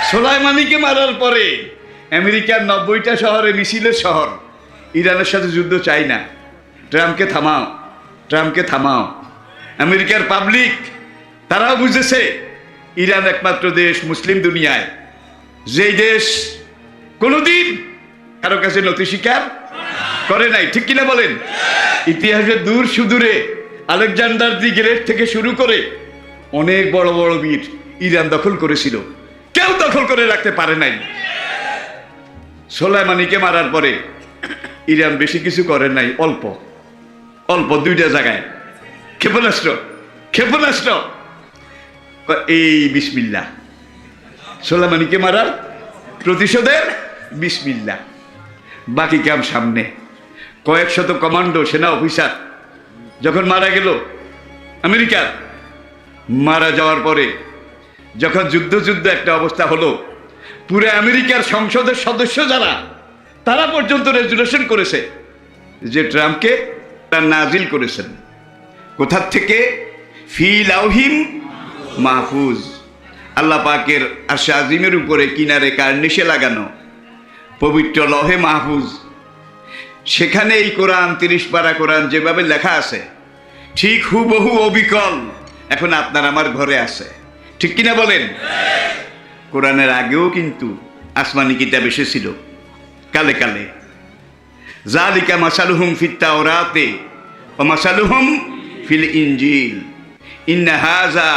সোলাইমানিকে মারার পরে আমেরিকার 90টা শহরে মিছিলের শহর, ইরানের সাথে যুদ্ধ চাই না, ট্রাম্পকে থামাও, ট্রাম্পকে থামাও। আমেরিকার পাবলিক তারাও বুঝেছে ইরান একমাত্র দেশ মুসলিম দুনিয়ায় যেই দেশ কোনোদিন কারো কাছে নথি স্বীকার করে নাই, ঠিক কিনা বলেন? ইতিহাসের দূর সুদূরে আলেকজান্ডার দি গ্রেট থেকে শুরু করে অনেক বড় বড় বীর ইরান দখল করেছিল, কেউ দখল করে রাখতে পারে নাই। সোলাইমানিকে মারার পরে ইরান বেশি কিছু করে নাই, অল্প অল্প 2টা জায়গায় ক্ষেপণাস্ত্র ক্ষেপণাস্ত্র এই বিসমিল্লাহ, সোলাইমানিকে মারার প্রতিশোধের বিসমিল্লাহ। বাকি কাম সামনে। কয়েক শত কমান্ডো সেনা অফিসার যখন মারা গেল আমেরিকার, মারা যাওয়ার পরে যখন যুদ্ধ একটা অবস্থা হলো, পুরো আমেরিকার সংসদের সদস্য যারা, তারা পর্যন্ত রেজুলেশন করেছে যে ট্রাম্পকে নাজিল করেছেন কোথার থেকে? ফি লাউহিম মাহফুজ, আল্লাহ পাকের আরশে আজিমের উপরে কিনারে কার্নিশে লাগানো পবিত্র লহে মাহফুজ। সেখানে এই কোরআন 30 পারা কোরআন যেভাবে লেখা আছে ঠিক হুবহু অবিকল এখন আপনার আমার ঘরে আছে, ঠিক কিনা বলেন? কোরআনের আগেও কিন্তু আসমানি কিতাব এসেছিল কালে কালে। জালিকা মাসালুহুম ফিত তাওরাতে ওয়া মাসালুহুম ফিল ইনজিল ইন্না হাযা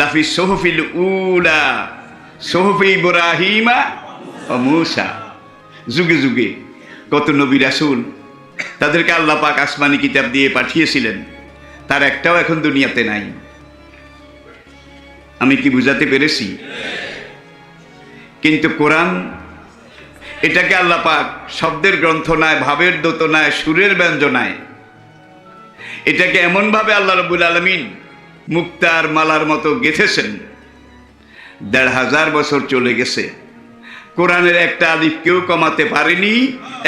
লাফি সুহুফিল উলা সুহুফি ইব্রাহিমা ওয়া মূসা। যুগে যুগে কত নবী রাসূল তাদেরকে আল্লাহ পাক আসমানি কিতাব দিয়ে পাঠিয়েছিলেন, তার একটাও এখন দুনিয়াতে নাই। আমি কি বুঝাতে পেরেছি? কিন্তু কোরআন এটাকে আল্লাহ পাক শব্দের গ্রন্থনায়, ভাবের দোতনায়, সুরের ব্যঞ্জনায় এটাকে এমনভাবে আল্লাহ রাব্বুল আলামিন মুক্তার মালার মতো গেঁথেছেন। ১৫০০ বছর চলে গেছে, কোরআনের একটা আলিফ কেউ কমাতে পারেনি,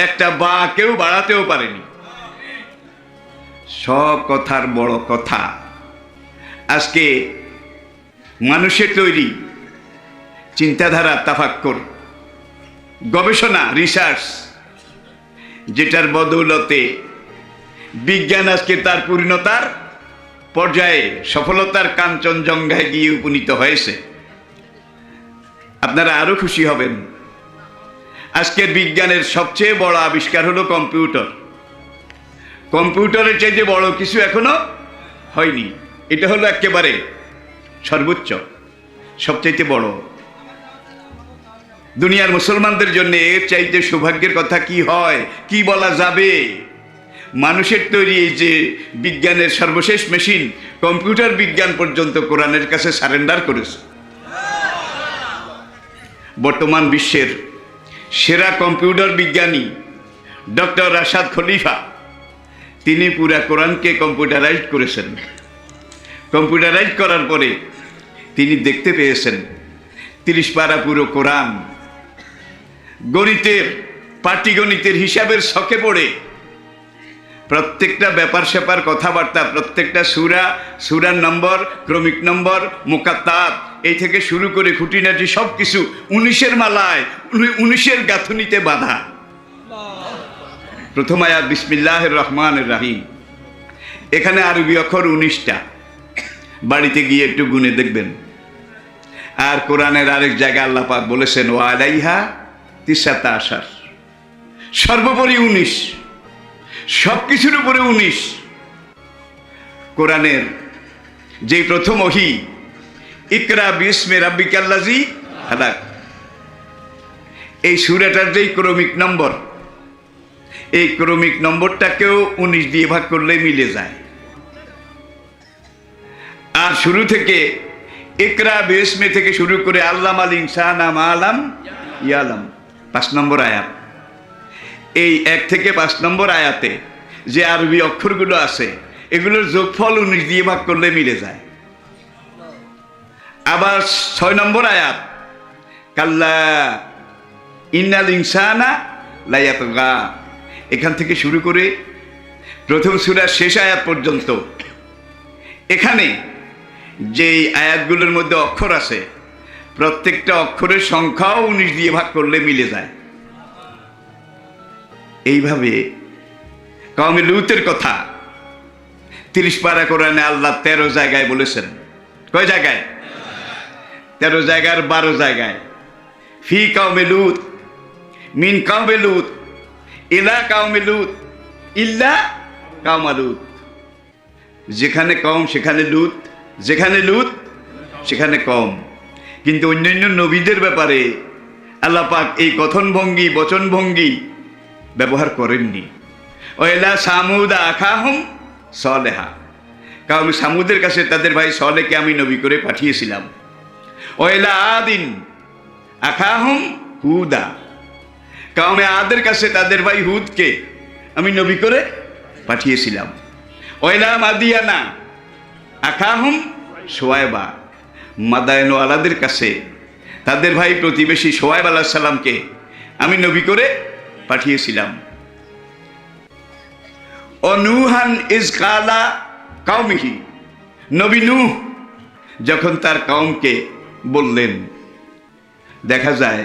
একটা বা কেউ বাড়াতেও পারেনি। সব কথার বড় কথা আজকে মানুষের তৈরি চিন্তাধারা, তাফাক্কুর, গবেষণা, রিসার্চ, যেটার বদৌলতে বিজ্ঞান আজকে তার পূর্ণতার পর্যায়ে সফলতার কাঞ্চনজঙ্ঘায় গিয়ে উপনীত হয়েছে। আপনারা আরো খুশি হবেন, আজকের বিজ্ঞানের সবচেয়ে বড় আবিষ্কার হলো কম্পিউটার। কম্পিউটারের চাইতে বড় কিছু এখনো হয়নি, এটা হলো একেবারে সর্বোচ্চ, সবচাইতে বড়। দুনিয়ার মুসলমানদের জন্য এর চাইতে সৌভাগ্যের কথা কি হয়, কি বলা যাবে? মানুষের তৈরি এই যে বিজ্ঞানের সর্বশেষ মেশিন কম্পিউটার বিজ্ঞান পর্যন্ত কোরআনের কাছে সারেন্ডার করেছে। বর্তমান বিশ্বের সেরা কম্পিউটার বিজ্ঞানী ডক্টর রাশাদ খলিফা, তিনি পুরা কোরআনকে কম্পিউটারাইজ করেছেন। কম্পিউটারাইজ করার পরে তিনি দেখতে পেয়েছেন 30 পারা পুরো কোরআন গণিতের, পাটিগণিতের হিসাবের ছকে পড়ে প্রত্যেকটা ব্যাপার স্যাপার কথাবার্তা, প্রত্যেকটা সুরার নম্বর, ক্রমিক নম্বর, মুকাত্তাত, এই থেকে শুরু করে খুঁটিনাটি সব কিছু 19-এর মালায়, 19-এর গাঁথুনিতে বাঁধা। প্রথম আয়াত বিসমিল্লাহির রহমানির রহিম, এখানে আরবি অক্ষর 19টা, বাড়িতে গিয়ে একটু গুনে দেখবেন। আর কোরআনের আরেক জায়গায় আল্লাহ পাক বলেছেন ওয়া আলাইহা 19, সর্বোপরি 19, সবকিছুর উপরে 19। কোরআনের যে প্রথম ওহী ইকরা বিসমি রাব্বিকাল্লাযী খালাক, এই সূরাটার যেই ক্রমিক নম্বর, এই ক্রমিক নম্বরটাকেও 19 দিয়ে ভাগ করলে মিলে যায়। আর শুরু থেকে ইকরা বিসমি থেকে শুরু করে আল্লামাল ইনসানা মা লাম ইয়ালাম 5 নম্বর আয়াত। এই 1 থেকে 5 নম্বর আয়াতে যে আরবি অক্ষরগুলো আছে এগুলোর যোগফল 19 দিয়ে ভাগ করলে মিলে যায়। আবার 6 নম্বর আয়াত কাল্লা ইন্নাল ইনসানা লা ইয়াতগা, এখান থেকে শুরু করে প্রথম সূরার শেষ আয়াত পর্যন্ত এখানে যেই আয়াতগুলোর মধ্যে অক্ষর আছে প্রত্যেকটা অক্ষরের সংখ্যাও 19 দিয়ে ভাগ করলে মিলে যায়। এইভাবে কওমে লুতের কথা 30 পারা কোরআনে আল্লাহ 13 জায়গায় বলেছেন। কয় জায়গায়? 13 জায়গার 12 জায়গায়। ফি কওমে লুত, মিন কওমে লুত, ইলা কওমে লুত, ইল্লা কওমে লুত। যেখানে কওম সেখানে লুত, যেখানে লুত সেখানে কওম। কিন্তু অন্যান্য নবীদের ব্যাপারে আল্লাহ পাক এই কথন ভঙ্গি বচন ভঙ্গি ব্যবহার করেননি। ওয়াইলা সামুদ আখাহুম সলেহা, কাউমে সামুদের কাছে তাদের ভাই সলেহকে আমি নবী করে পাঠিয়েছিলাম। ওয়াইলা আদিন আখাহুম হুদা, কাউমে আদের কাছে তাদের ভাই হুদকে আমি নবী করে পাঠিয়েছিলাম। ওয়াইলা মাদিয়ানা আখাহুম শুআয়বা, মাদায়েন ওয়ালাদের কাছে তাদের ভাই প্রতিবেশী শুআয়ব আলাইহিস সালামকে আমি নবী করে পাঠিয়েছিলাম। অনুহান ইজ কালা কওমিহি, নবী নূহ যখন তার কওমকে বললেন। দেখা যায়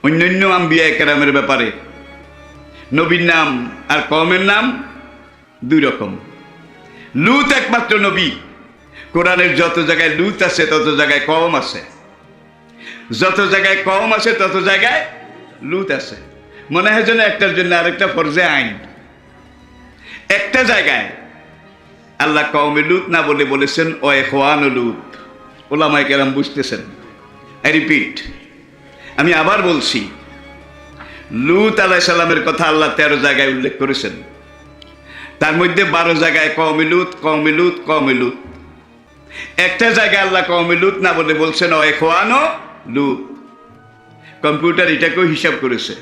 অন্যান্য আম্বিয়া কেরামের ব্যাপারে নবীর নাম আর কওমের নাম দুই রকম। লুত একমাত্র নবী, কোরআনের যত জায়গায় লুত আছে তত জায়গায় কওম আছে, যত জায়গায় কওম আছে তত জায়গায় লুত আছে। মনে হয় যেন একটার জন্য আরেকটা ফরজে আইন। একটা জায়গায় আল্লাহ কওমে লুত না বলে বলেছেন ও ইখওয়ান লুত। ওলামায়ে কেরাম বুঝতেছেন। আই রিপিট, আমি আবার বলছি, লুত আলাইহিস সালামের কথা আল্লাহ 13 জায়গায় উল্লেখ করেছেন। তার মধ্যে 12 জায়গায় কওমে লুত কওমে লুত কওমে লুত। একটা জায়গায় আল্লাহ কওমে লুত না বলে বলছেন ও ইখওয়ান লুত। কম্পিউটার এটাকেও হিসাব করেছে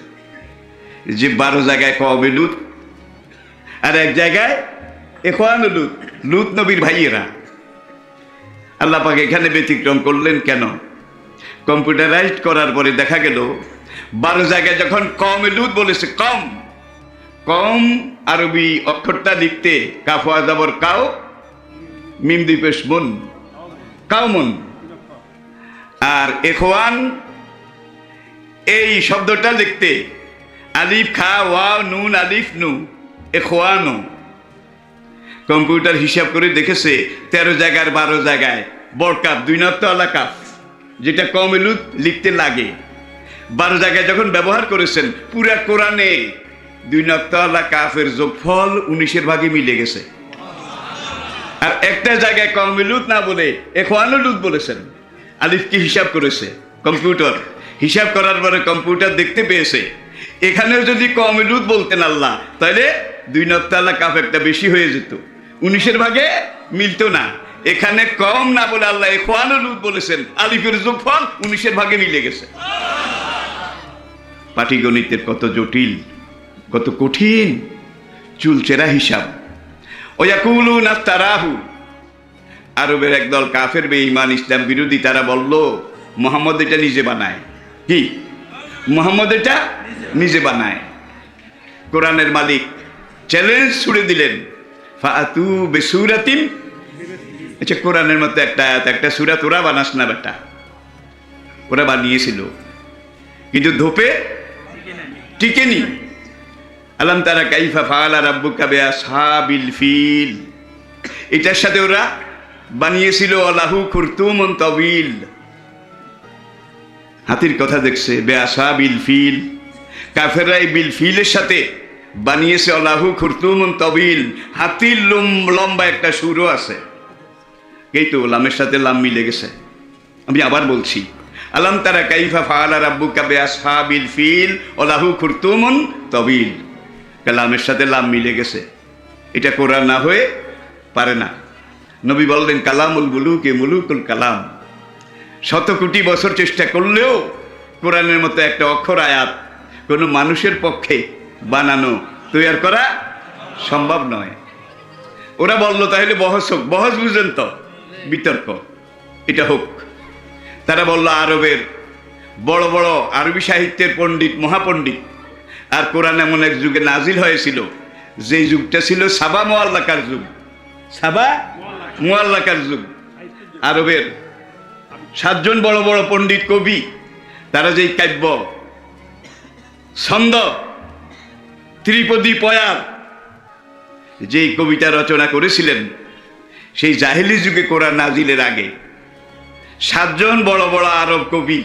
যে 12 জায়গায় কওমে লুত আর এক জায়গায় ইখওয়ান লুত, লুত নবীর ভাইয়েরা। আল্লাহ পাক এখানে ব্যতিক্রম করলেন কেন? কম্পিউটারাইজড করার পরে দেখা গেল 12 জায়গায় যখন কওমে লুত বলেছে, কম কম আরবি অক্ষরটা লিখতে কাফ আযাবর কাও মিম দুই পেশ মুন, কাউমুন। আর ইখওয়ান এই শব্দটা লিখতে আলিফ খা ওয়াও নুন আলিফ নু, ইখওয়ানু। কম্পিউটার হিসাব করে দেখেছে 13 জায়গার 12 জায়গায় বড় কাফ 2 নক্তাওয়ালা কাফ, যেটা কওমে লুত লিখতে লাগে। 12 জায়গায় যখন ব্যবহার করেছেন, পুরা কোরআনে 2 নক্তাওয়ালা কাফের যোগফল 19-এর ভাগে মিলে গেছে। আর একটা জায়গায় কওমে লুত না বলে ইখওয়ানুল লুত বলেছেন। আলিফকে হিসাব করেছে কম্পিউটার, হিসাব করার পরে কম্পিউটার দেখতে পেয়েছে এখানেও যদি কওমে লুত বলতেন আল্লাহ, তাহলে 2 নক্তাওয়ালা কাফ একটা বেশি হয়ে যেত, 19-এর ভাগে মিলতো না। এখানে কম না বলে আল্লাহ ইখওয়ানুল লুত বলেছেন, আলিফের যোগফল 19-এর ভাগে মিলে গেছে। পাটিগণিতের কত জটিল, কত কঠিন, চুলচেরা হিসাব। ওয়াকুলুনা তারাহু, আরবের একদল কাফের বেঈমান ইসলাম বিরোধী, তারা বলল মুহাম্মদ এটা নিজে বানায়। কি? মুহাম্মদ এটা নিজে বানায়। কোরআনের মালিক চ্যালেঞ্জ ছুড়ে দিলেন, ফাআতু বিসূরাতিন। আচ্ছা, কোরআনের মতো একটা আয়াত, একটা সূরা তোরা বানাস না বেটা, ওরা বানিয়েছিল কিন্তু ধোপে টিকেনি। আলাম তারা কাইফা ফাআলা রাব্বুকা বিআসহাবিল ফিল, এটার সাথে ওরা বানিয়েছিল লাহু খুরতুমুন তাওয়িল, হাতির কথা দেখছে বিআসহাবিল ফিল। কাফেররা বিল ফিলের সাথে বানিয়েছে লাহু খুরতুমুন তাওয়িল, হাতির লম্বা একটা সুরও আছে। এই তো লামের সাথে লাম মিলে গেছে। আমি আবার বলছি, আলাম তারা কাইফা ফাআলা রাব্বুকা বিআসহাবিল ফিল লাহু খুরতুমুন তাওয়িল, কালামের সাথে লাম মিলে গেছে। এটা কোরআন না হয়ে পারে না। নবী বললেন কালামুল মুলুকে মুলুকুল কালাম। 100 কোটি বছর চেষ্টা করলেও কোরআনের মতো একটা অক্ষর আয়াত কোনো মানুষের পক্ষে বানানো তৈরি করা সম্ভব নয়। ওরা বলল তাহলে বহস হোক। বহস বুঝেন তো, বিতর্ক, এটা হোক। তারা বলল আরবের বড় বড় আরবি সাহিত্যের পণ্ডিত, মহাপণ্ডিত, আর কোরআন এমন এক যুগে নাজিল হয়েছিল যেই যুগটা ছিল সাবা মুআল্লাকার যুগ। সাবা মুআল্লাকার যুগ, আরবের 7জন বড় বড় পণ্ডিত কবি, তারা যেই কাব্য, ছন্দ, ত্রিপদী, পয়ার যেই কবিতা রচনা করেছিলেন, সেই জাহেলি যুগে কোরআন নাজিলের আগে 7জন বড় বড় আরব কবি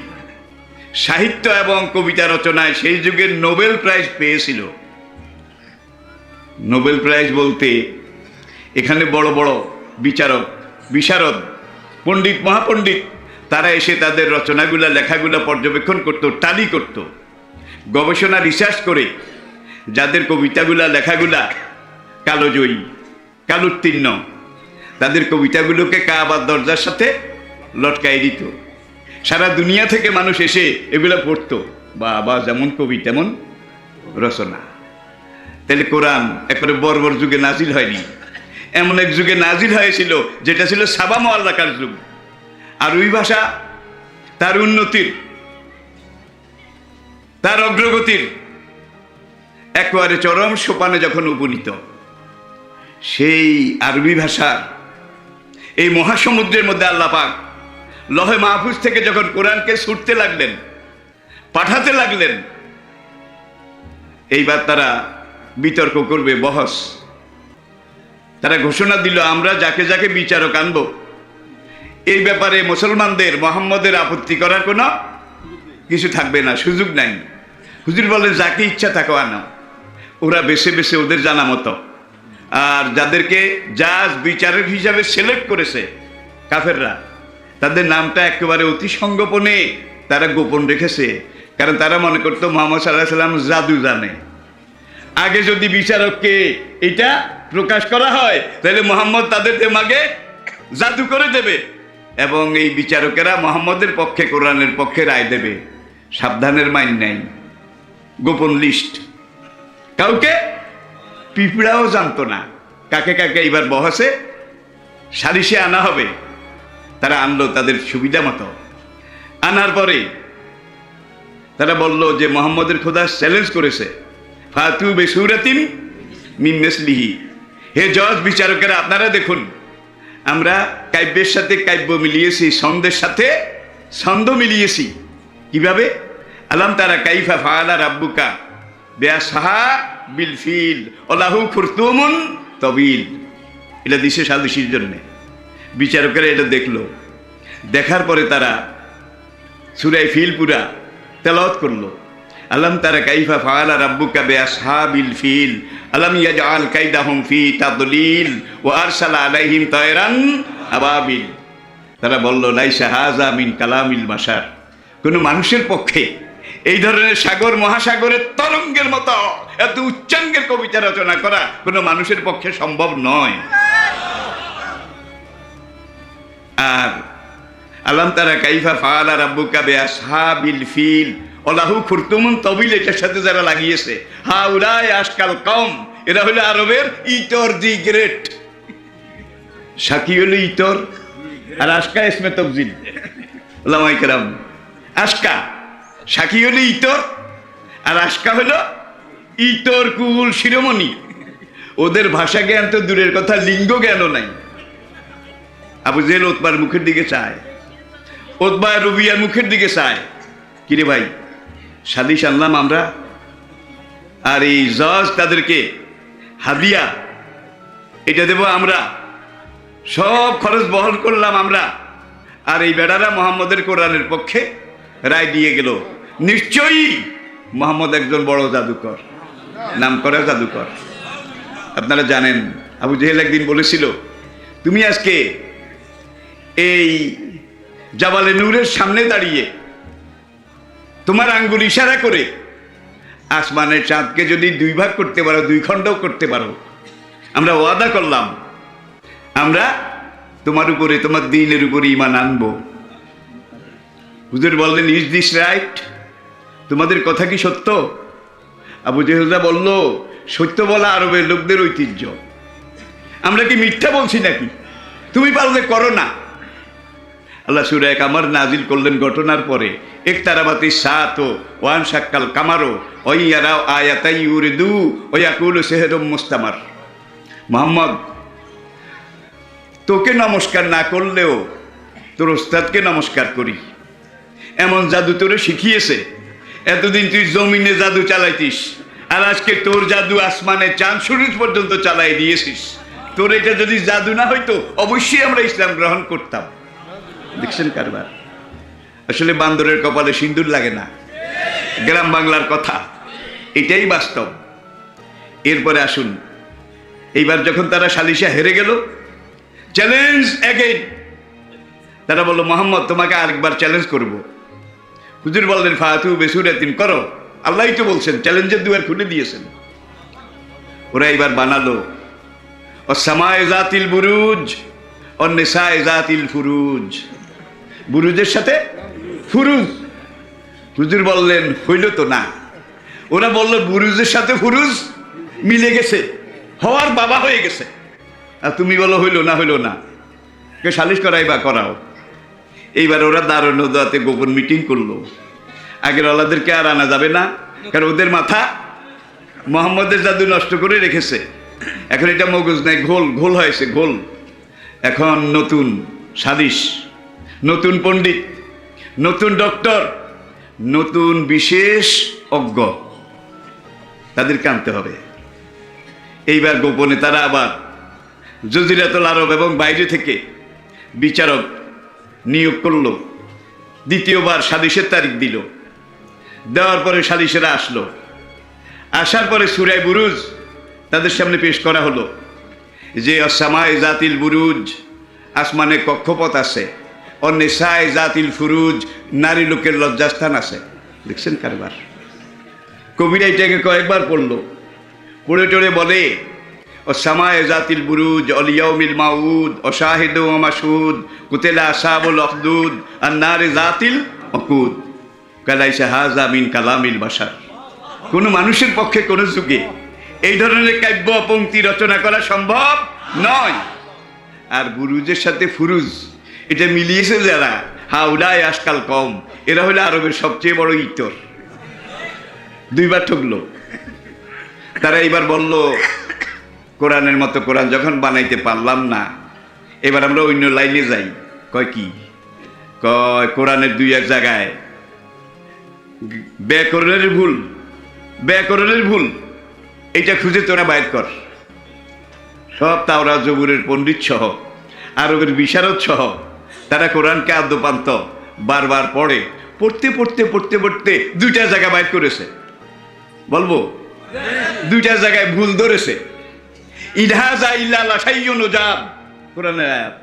সাহিত্য এবং কবিতা রচনায় সেই যুগের নোবেল প্রাইজ পেয়েছিল। নোবেল প্রাইজ বলতে এখানে বড় বড় বিচারক, বিশারদ, পণ্ডিত, মহাপণ্ডিত, তারা এসে তাদের রচনাগুলা, লেখাগুলা পর্যবেক্ষণ করত, টালি করত, গবেষণা, রিসার্চ করে যাদের কবিতাগুলা, লেখাগুলা কালোজয়ী, কালোত্তীর্ণ, তাদের কবিতাগুলোকে কাবার দরজার সাথে লটকাই দিত। সারা দুনিয়া থেকে মানুষ এসে এগুলো পড়তো, বা যেমন কবি তেমন রচনা। তাহলে কোরআন একবারে বর্বর যুগে নাজিল হয়নি, এমন এক যুগে নাজিল হয়েছিল যেটা ছিল সাবা মুআল্লাকার যুগ। আরবি ভাষা তার উন্নতির, তার অগ্রগতির একেবারে চরম সোপানে যখন উপনীত, সেই আরবি ভাষার এই মহাসমুদ্রের মধ্যে আল্লাহ পাক লহে মাহফুজ থেকে যখন কোরআনকে ছুটতে লাগলেন, পাঠাতে লাগলেন, এইবার তারা বিতর্ক করবে, বহস। তারা ঘোষণা দিল, আমরা যাকে যাকে বিচারক আনব, এই ব্যাপারে মুসলমানদের, মোহাম্মদের আপত্তি করার কোনো কিছু থাকবে না, সুযোগ নাই। হুজুর বলেন, যাকে ইচ্ছা তাকে আনো। ওরা বেছে বেছে ওদের জানা মতো, আর যাদেরকে জাজ, বিচারক হিসাবে সিলেক্ট করেছে কাফেররা, তাদের নামটা একেবারে অতি সংগোপনে তারা গোপন রেখেছে। কারণ তারা মনে করতো মুহাম্মদ সাল্লাল্লাহু আলাইহি ওয়াসাল্লাম জাদু জানে। আগে যদি বিচারককে এটা প্রকাশ করা হয়, তাহলে মুহাম্মদ তাদের দেমাগে জাদু করে দেবে এবং এই বিচারকেরা মুহাম্মদের পক্ষে, কোরআনের পক্ষে রায় দেবে। সাবধানের মাইন নাই, গোপন লিস্ট। কাউকে পিঁপড়াও জানতো না কাকে কাকে এইবার বহসে সালিশে আনা হবে। তারা আনলো তাদের সুবিধা মতো। আনার পরে তারা বলল যে মুহাম্মদের খোদা চ্যালেঞ্জ করেছে, ফাতু বিসূরাতিন মিন মিসলিহি। হে জজ, বিচারকেরা, আপনারা দেখুন, আমরা কাব্যের সাথে কাব্য মিলিয়েছি, ছন্দের সাথে ছন্দ মিলিয়েছি। কিভাবে? আলাম তারা কাইফা ফাআলা রাব্বুকা বিআসহাবিল ফিল ওয়ালাহু খুরতুমুন তাবিল। এটা দিছে সালিশির জন্য। বিচারকেরা এটা দেখলো, দেখার পরে তারা সূরা ফিল পুরা তেলাওয়াত করলো। আলাম তারা কাইফা ফাআলা রাব্বুকা বিআসহাবিল ফিল আলাম ইয়াজআল কাইদাহুম ফি তাদলিল ওয়া আরসালা আলাইহিম তায়রান আবাবিল। তারা বলল, লাইসা হাযা মিন কালামিল বাশার। কোনো মানুষের পক্ষে এই ধরনের সাগর মহাসাগরের তরঙ্গের মতো এত উচ্চাঙ্গের কবিতা রচনা করা কোনো মানুষের পক্ষে সম্ভব নয়। আর আলাম তারা কাইফা ফাআলা রাব্বুকা বিআসহাবিল ফিল ওয়ালাহু খুরতুমুন তাবিল, এটার সাথে যারা লাগিয়েছে, হাউলাই আশকাল কওম, এরা হলো আরবের ইতর, দি গ্রেট। সাকি হলো ইতর আর আশকা ইসমে তফজিল। ওলামায়ে কেরাম, আশকা, সাকি হলো ইতর আর আশকা হলো ইতর কুল শিরোমণি। ওদের ভাষা জ্ঞান তো দূরের কথা, লিঙ্গ জ্ঞানও নাই। আবু জেহেল উতবার মুখের দিকে চায়, উতবা রুবিয়ার মুখের দিকে চায়, কিরে ভাই, সালিশ আনলাম আমরা, আর এই জজ তাদেরকে হাদিয়া এটা দেব আমরা, সব খরচ বহন করলাম আমরা, আর এই বেড়ারা মুহাম্মদের কোরআনের পক্ষে রায় দিয়ে গেল। নিশ্চয়ই মুহাম্মদ একজন বড় জাদুকর, নাম করা জাদুকর। আপনারা জানেন, আবু জেহেল একদিন বলেছিল, তুমি আজকে এই জাবালে নূরের সামনে দাঁড়িয়ে তোমার আঙ্গুল ইশারা করে আসমানের চাঁদকে যদি 2 ভাগ করতে পারো, 2 খণ্ডও করতে পারো, আমরা ওয়াদা করলাম আমরা তোমার উপরে, তোমার দ্বীনের উপরে ঈমান আনবো। হুজুর বললেন, ইজ দিস রাইট? তোমাদের কথা কি সত্য? আবু জেহেলরা বলল, সত্য বলা আরবের লোকদের ঐতিহ্য, আমরা কি মিথ্যা বলছি নাকি? তুমি পারলে করো না। আল্লাহ সূরা কামার নাজিল করলেন ঘটনার পরে, ইকতারাবাতিস সাআতু ওয়া আনশাক্কাল কামারু ওয়া ইয়ারাউ আয়াতাই ইউরিদু ওয়া ইয়াকুলু সিহরুম মুস্তামার। মুহাম্মদ, তোকে নমস্কার না করলেও তোর ওস্তাদকে নমস্কার করি, এমন জাদু তোরে শিখিয়েছে। এতদিন তুই জমিনে জাদু চালাইতিস, আর আজকে তোর জাদু আসমানে চাঁদ সূরজ পর্যন্ত চালাই দিয়েছিস। তোর এটা যদি জাদু না হইতো অবশ্যই আমরা ইসলাম গ্রহণ করতাম। দেখছেন কারবার? আসলে বান্দরের কপালে সিন্দুর লাগে না, গ্রাম বাংলার কথা, এটাই বাস্তব। এরপরে আসুন, এইবার যখন তারা সালিশে হেরে গেল, চ্যালেঞ্জ অ্যাগেইন, তারা বলল মোহাম্মদ তোমাকে আরেকবার চ্যালেঞ্জ করব। হুজুর বললেন ফাতু বেসুরাতিন, করো, আল্লাহই তো বলছেন, চ্যালেঞ্জের দুয়ার খুলে দিয়েছেন। ওরা এবার বানালো অসামায়ে জাতিল বুরুজ অন্নিসায়ে জাতিল ফুরুজ, বুরুজের সাথে ফুরুজ। হুজুর বললেন হইল তো না। ওরা বলল বুরুজের সাথে ফুরুজ মিলে গেছে, হওয়ার বাবা হয়ে গেছে, আর তুমি বলো হইল না, হইল না, কে সালিশ করাই বা করাও। এইবার ওরা দারুণ দাওয়াতে গোপন মিটিং করলো। আগের ওলাদেরকে আর আনা যাবে না, কারণ ওদের মাথা মোহাম্মদের জাদু নষ্ট করে রেখেছে। এখন এটা মগজ নাই, ঘোল ঘোল হয়েছে, ঘোল। এখন নতুন সালিশ, নতুন পণ্ডিত, নতুন ডক্টর, নতুন বিশেষ অজ্ঞ, তাদেরকে আনতে হবে। এইবার গোপনে তারা আবার জজিরাতুল আরব এবং বাইরে থেকে বিচারক নিয়োগ করলো। দ্বিতীয়বার সালিশের তারিখ দিল। দেওয়ার পরে সালিশেরা আসলো। আসার পরে সূরা বুরুজ তাদের সামনে পেশ করা হলো যে অসামায়ে জাতিল বুরুজ, আসমানে কক্ষপথ আছে, অন্নিসায়ে জাতিল ফুরুজ, নারী লোকের লজ্জাস্থান আছে। দেখছেন কারবার? কবিরা এটাকে কয়েকবার পড়লো, পড়ে টড়ে বলে অসামায়ে জাতিল বুরুজ অল ইয়াউমিল মাউদ অশাহিদু ওয়া মাশহুদ কুতিলা আসহাবুল উখদুদ আন-নারি জাতিল উকুদ কালাইসা হাযা মিন কালামিল বাশার। কোনো মানুষের পক্ষে কোনো যুগে এই ধরনের কাব্য পংক্তি রচনা করা সম্ভব নয়। আর বুরুজের সাথে ফুরুজ এটা মিলিয়েছে যারা, হাউলাই আজকাল কম, এরা হলো আরবের সবচেয়ে বড় ইতর। দুইবার ঠকলো তারা। এইবার বলল কোরআনের মতো কোরআন যখন বানাইতে পারলাম না, এবার আমরা অন্য লাইনে যাই। কয় কি? কয় কোরআনের দুই এক জায়গায় ব্যাকরণের ভুল, ব্যাকরণের ভুল, এইটা খুঁজে তোরা বাইর কর। সব তাওরাত জবুরের পণ্ডিত সহ, আরবের বিশারদ সহ তারা কোরআনকে আদ্যপান্ত বারবার পড়ে, পড়তে পড়তে পড়তে পড়তে দুইটা জায়গা বাইর করেছে। বলবো দুইটা জায়গায় ভুল ধরেছে। ইনহাজা ইল্লা লাশাইয়ুন উজাব, কোরআনের আয়াত,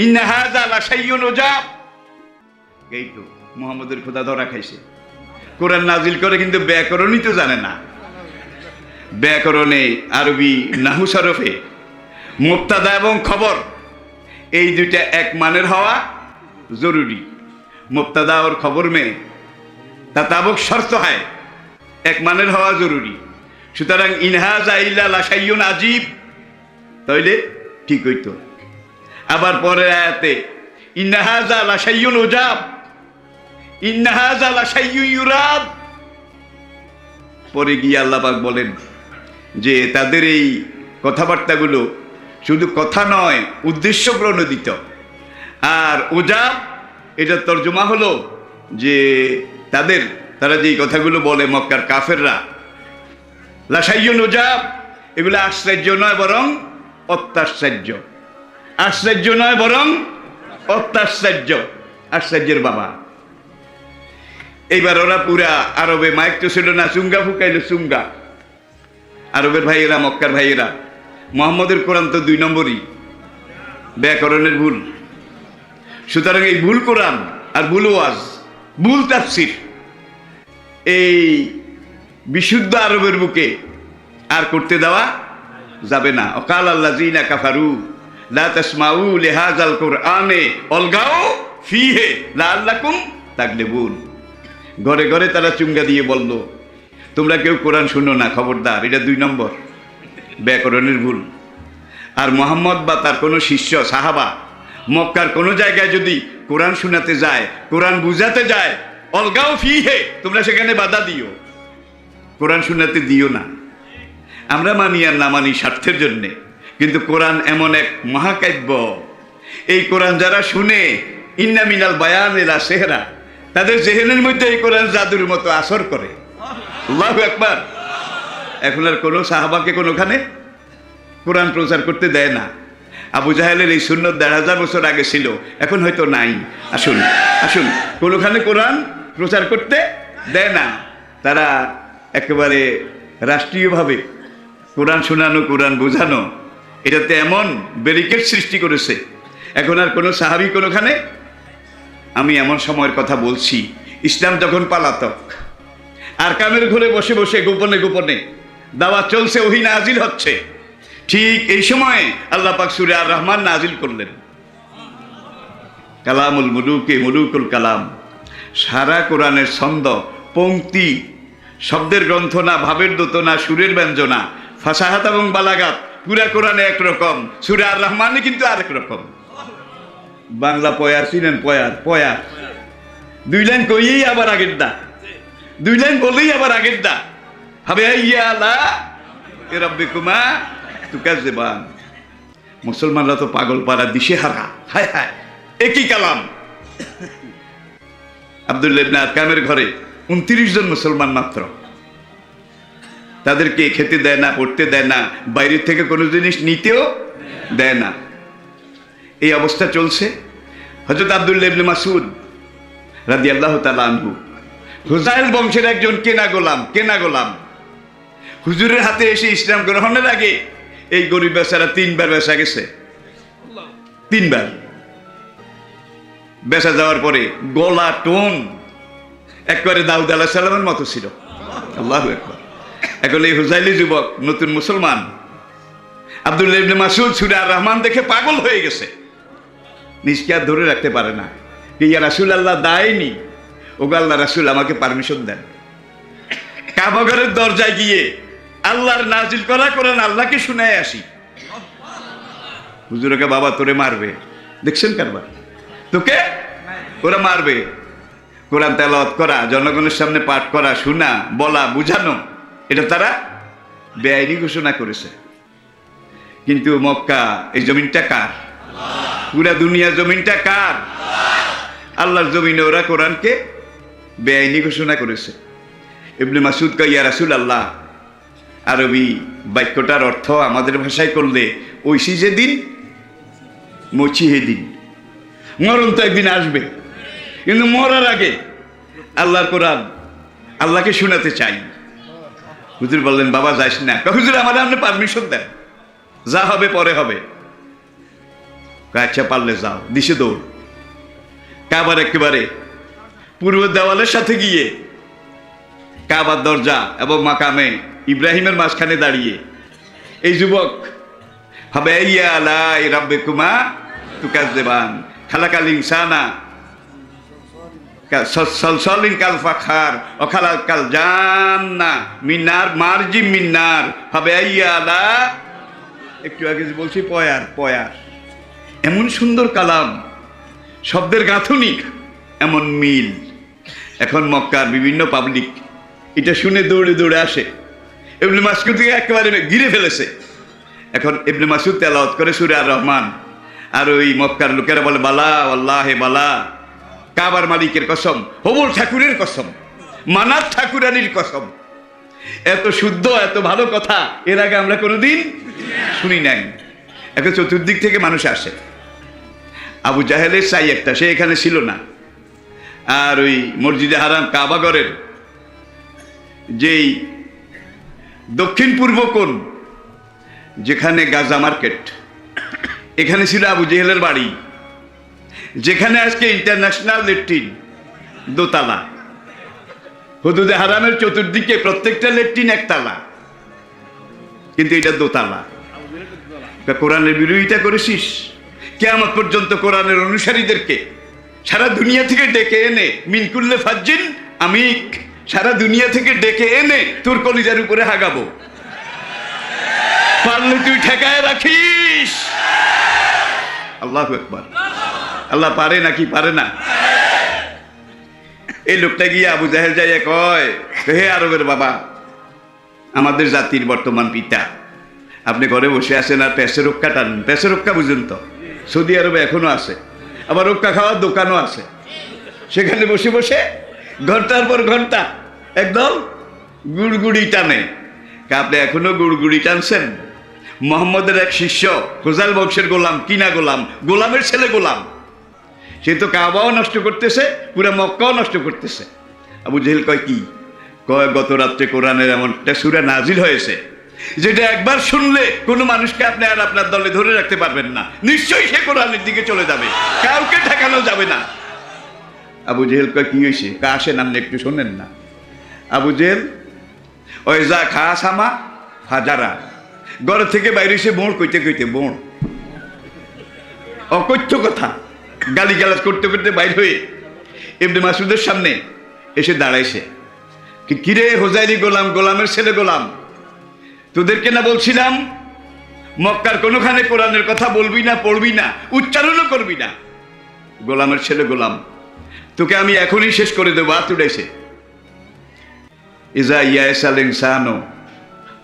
ইনহাজা লাশাইয়ুন উজাব। এই তো মুহাম্মদের খোদা ধরা খাইছে। কোরআন নাজিল করে কিন্তু ব্যাকরণই তো জানে না। ব্যাকরণে আরবি নাহু সরফে মুবতাদা এবং খবর এই দুইটা এক মানের হওয়া জরুরি। মুবতাদা और খবর মে তাতাবুক শর্ত হয়, এক মানের হওয়া জরুরি। সুতরাং ইনহাজা ইল্লা লাশাইয়ুন আজীব তাইলে ঠিক হইতো। আবার পরের আয়াতে ইনহাজা লাশাইয়ুন উজাব, ইনহাজা লাশাইয়ুন ইউরাব। পরে গিয়ে আল্লাহ পাক বলেন যে তাদের এই কথাবার্তাগুলো শুধু কথা নয়, উদ্দেশ্য প্রণোদিত। আর উজাব এটা তর্জমা হলো যে তারা যেই কথাগুলো বলে মক্কার কাফেররা, লাশাইয়ুন উজাব, এগুলো আশ্চর্য নয় বরং অত্যাশ্চর্য। আশ্চর্য নয় বরং অত্যাশ্চর্য, আশ্চর্যের বাবা। এইবার ওরা পুরা আরবে মাইক তো ছিল না, চুঙ্গা ফুকাইলো, চুঙ্গা। আরবের ভাইয়েরা, মক্কার ভাইয়েরা, মুহাম্মদের কোরআন তো 2 নম্বরই, ব্যাকরণের ভুল। সুতরাং এই ভুল কোরআন আর ভুল ওয়াজ, ভুল তাফসীর এই বিশুদ্ধ আরবের বুকে আর করতে দেওয়া যাবে না। অকাল আল্লাযিনা কাফারু লা তাসমাউ লিহাযাল কুরআনে অলগাও ফিহি লাআল্লাকুম তাগলিবুন। ঘরে ঘরে তারা চুঙ্গা দিয়ে বলল তোমরা কেউ কোরআন শুনো না, খবরদার, এটা 2 নম্বর, ব্যাকরণের ভুল। আর মুহাম্মদ বা তার কোনো শিষ্য সাহাবা মক্কার কোনো জায়গায় যদি কোরআন শোনাতে যায়, কোরআন বুঝাতে যায়, অলগাও ফিহি, তোমরা সেখানে বাধা দিও, কোরআন শোনাতে দিও না। আমরা মানি আর না মানি স্বার্থের জন্যে, কিন্তু কোরআন এমন এক মহাকাব্য, এই কোরআন যারা শুনে, ইন্না মিনাল বায়ান ইলা সেহরা, তাদের জেহেনের মধ্যে এই কোরআন জাদুর মতো আসর করে। আল্লাহু আকবার। এখন আর কোনো সাহাবাকে কোনোখানে কোরআন প্রচার করতে দেয় না। আবু জাহেলের এই সুন্নত ১,৫০০ বছর আগে ছিল, এখন হয়তো নাই। আসুন আসুন, কোনোখানে কোরআন প্রচার করতে দেয় না। তারা একেবারে রাষ্ট্রীয়ভাবে কোরআন শোনানো, কোরআন বোঝানো, এটাতে এমন ব্যারিকেড সৃষ্টি করেছে, এখন আর কোনো সাহাবী কোনোখানে। আমি এমন সময়ের কথা বলছি, ইসলাম যখন পালাতক, আর কামের ঘরে বসে বসে গোপনে গোপনে দাওয়াত চলছে, ওহী নাজিল হচ্ছে, ঠিক এই সময় আল্লাহ পাক সূরা আর রহমান নাজিল করলেন। কালামুল মুলুকে মুলুকুল কালাম। সারা কোরআনের ছন্দ, পংক্তি, শব্দের গ্রন্থ না, ভাবের দোতনা, সুরের ব্যঞ্জনা, ফাসাহাত এবং বালাগাত, পুরা কোরআনে একরকম, সূরা আর রহমানে কিন্তু আরেক রকম। বাংলা পয়ার চিনেন? পয়ার পয়ার 2 লাইন কইয়েই আবার আগের দা, 2 লাইন বলেই আবার আগের দা। হবে ইয়ালা রাব্বিকুমা তুকাজ্জিবান। মুসলমানরা তো পাগল পাড়া, দিশেহারা। হায় হায়, একই কালাম। আব্দুল্লাহ ইবনে আরকামের ঘরে 29 জন মুসলমান মাত্র। তাদেরকে খেতে দেয় না, পড়তে দেয় না, বাইরের থেকে কোনো জিনিস নিতেও দেয় না। এই অবস্থা চলছে। হযরত আব্দুল্লাহ ইবনে মাসউদ রাদিয়াল্লাহু তাআলা আনহু, হুযাইল বংশের একজন কেনা গোলাম, হুজুরের হাতে এসে ইসলাম গ্রহণের আগে এই গরিব বেচারা 3 বার বেচা গেছে। 3 বার বেচা যাওয়ার পরে গলা টোন একবারে দাউদ আলাইহিস সালামের মতো ছিল। আল্লাহু আকবার। এখন এই হুযাইলি যুবক, নতুন মুসলমান, আব্দুল্লাহ ইবনে মাসউদ সূরা আর রহমান দেখে পাগল হয়ে গেছে, নিজকে আর ধরে রাখতে পারে না। ইয়া রাসূলুল্লাহ দায়নি, ওগো আল্লাহ রাসূল, আমাকে পারমিশন দেন, কাবা ঘরের দরজায় গিয়ে আল্লাহর নাজিল করা কোরআন আল্লাহকে শুনায় আসি। হুজুরকে, বাবা তোরে মারবে, দেখছেন কারবার, তোকে ওরা মারবে। কোরআন তেলাওয়াত করা, জনগণের সামনে পাঠ করা, শোনা, বলা, বুঝানো, এটা তারা বেআইনি ঘোষণা করেছে। কিন্তু মক্কা, এই জমিনটা কার? পুরা দুনিয়া জমিনটা কার? আল্লাহর জমিনে ওরা কোরআনকে বেআইনি ঘোষণা করেছে। ইবনে মাসউদ কয়, ইয়া রাসূলুল্লাহ, আরবি বাক্যটার অর্থ আমাদের ভাষায় করলে, ঐশী যেদিন মচি হেদিন, মরণ তো একদিন আসবে, কিন্তু মরার আগে আল্লাহর কোরআন আল্লাহকে শোনাতে চাই। হুজুর বললেন, বাবা যাইস না। হুজুর, আমাদের আপনি পারমিশন দেন, যা হবে পরে হবে। আচ্ছা পারলে যাও। দিশে দৌড়। কাবার একেবারে পূর্ব দেওয়ালের সাথে গিয়ে কাবার দরজা এবং মাকামে ইব্রাহিমের মাঝখানে দাঁড়িয়ে এই যুবক হবে ইয়া লা রাব্বিকুমা তুকাজ্জিবান খালাকাল ইনসানা সালসালিন কাল ফাখার ও খালাকাল জান্না মিনার মারজি মিনার হবে ইয়া লা। একটু আগে বলছি পয়ার পয়ার। এমন সুন্দর কালাম, শব্দের গাঁথুনি এমন মিল। এখন মক্কার বিভিন্ন পাবলিক এটা শুনে দৌড়ে দৌড়ে আসে, ইবনে মাসউদকে একেবারে ঘিরে ফেলেছে। এখন ইবনে মাসউদ তেলাওয়াত করে সূরা আর রহমান, আর ওই মক্কার লোকেরা বলে, বালা আল্লাহে বালা, কাবার মালিকের কসম, হবল ঠাকুরের কসম, মানাত ঠাকুরানির কসম। এত শুদ্ধ, এত ভালো কথা এর আগে আমরা কোনোদিন শুনি নাই। এখন চতুর্দিক থেকে মানুষ আসে। আবু জাহেলের চাই একটা, সে এখানে ছিল না। আর ওই মসজিদে হারাম কাবাগরের যেই দক্ষিণ পূর্ব কোণ, যেখানে গাজা মার্কেট, এখানে ছিল আবু জেহেলের বাড়ি, যেখানে আজকে ইন্টারন্যাশনাল ল্যাট্রিন দোতলা। হুদুদে হারামের চতুর্দিকে প্রত্যেকটা ল্যাট্রিন একতলা, কিন্তু এটা দোতলা। কোরআনের বিরোধিতা করেছিস, কিয়ামত পর্যন্ত কোরআনের অনুসারীদেরকে সারা দুনিয়া থেকে ডেকে এনে মিনকুল্লে ফাজ্জিন আমিক, সারা দুনিয়া থেকে ডেকে এনে তোর কলিজার উপরে হাগাবো। পারলে তুই ঠেকায় রাখিস। আল্লাহু আকবার। আল্লাহ পারে নাকি পারে না? এই লোকটা গিয়ে আবু জাহেল যাইয়া কয়, হে আরবের বাবা, আমাদের জাতির বর্তমান পিতা, আপনি ঘরে বসে আছেন আর পেশে রক্ষা টানেন। পেশে রক্ষা বুঝেন তো? সৌদি আরবে এখনো আছে, আবার রক্ষা খাওয়ার দোকানও আছে। সেখানে বসে বসে ঘন্টার পর ঘন্টা একদম গুড়গুড়ি টানে। আপনি এখনো গুড়গুড়ি টানছেন? মোহাম্মদের এক শিষ্য, হোজাল বংশের গোলাম, কিনা গোলাম, গোলামের ছেলে গোলাম, সে তো কাবাও নষ্ট করতেছে, পুরা মক্কাও নষ্ট করতেছে। আবু জেহেল কয় কি? কয় গত রাত্রে কোরআনের এমন একটা সূরা নাজিল হয়েছে যেটা একবার শুনলে কোনো মানুষকে আপনি আর আপনার দলে ধরে রাখতে পারবেন না, নিশ্চয়ই সে কোরআনের দিকে চলে যাবে, কাউকে ঠেকানো যাবে না। আবু জেহেল কয় কি হয়েছে? আসেন আপনি একটু শোনেন না। আবু জেহেল ওই যা খাস আমা হাজারা ঘর থেকে বাইরে এসে বোঁড় কইতে কইতে, বোঁড় অকথ্য কথা গালিগালাজ করতে করতে বাইর হয়ে ইবনে মাসউদের সামনে এসে দাঁড়াইছে। কিরে হোজাইলি গোলাম, গোলামের ছেলে গোলাম, তোদেরকে না বলছিলাম মক্কার কোনোখানে কোরআনের কথা বলবি না, পড়বি না, উচ্চারণও করবি না? গোলামের ছেলে গোলাম, তোকে আমি এখনই শেষ করে দেবো। হাত উঠাইছে। ইজা ইয়াসাল ইনসানু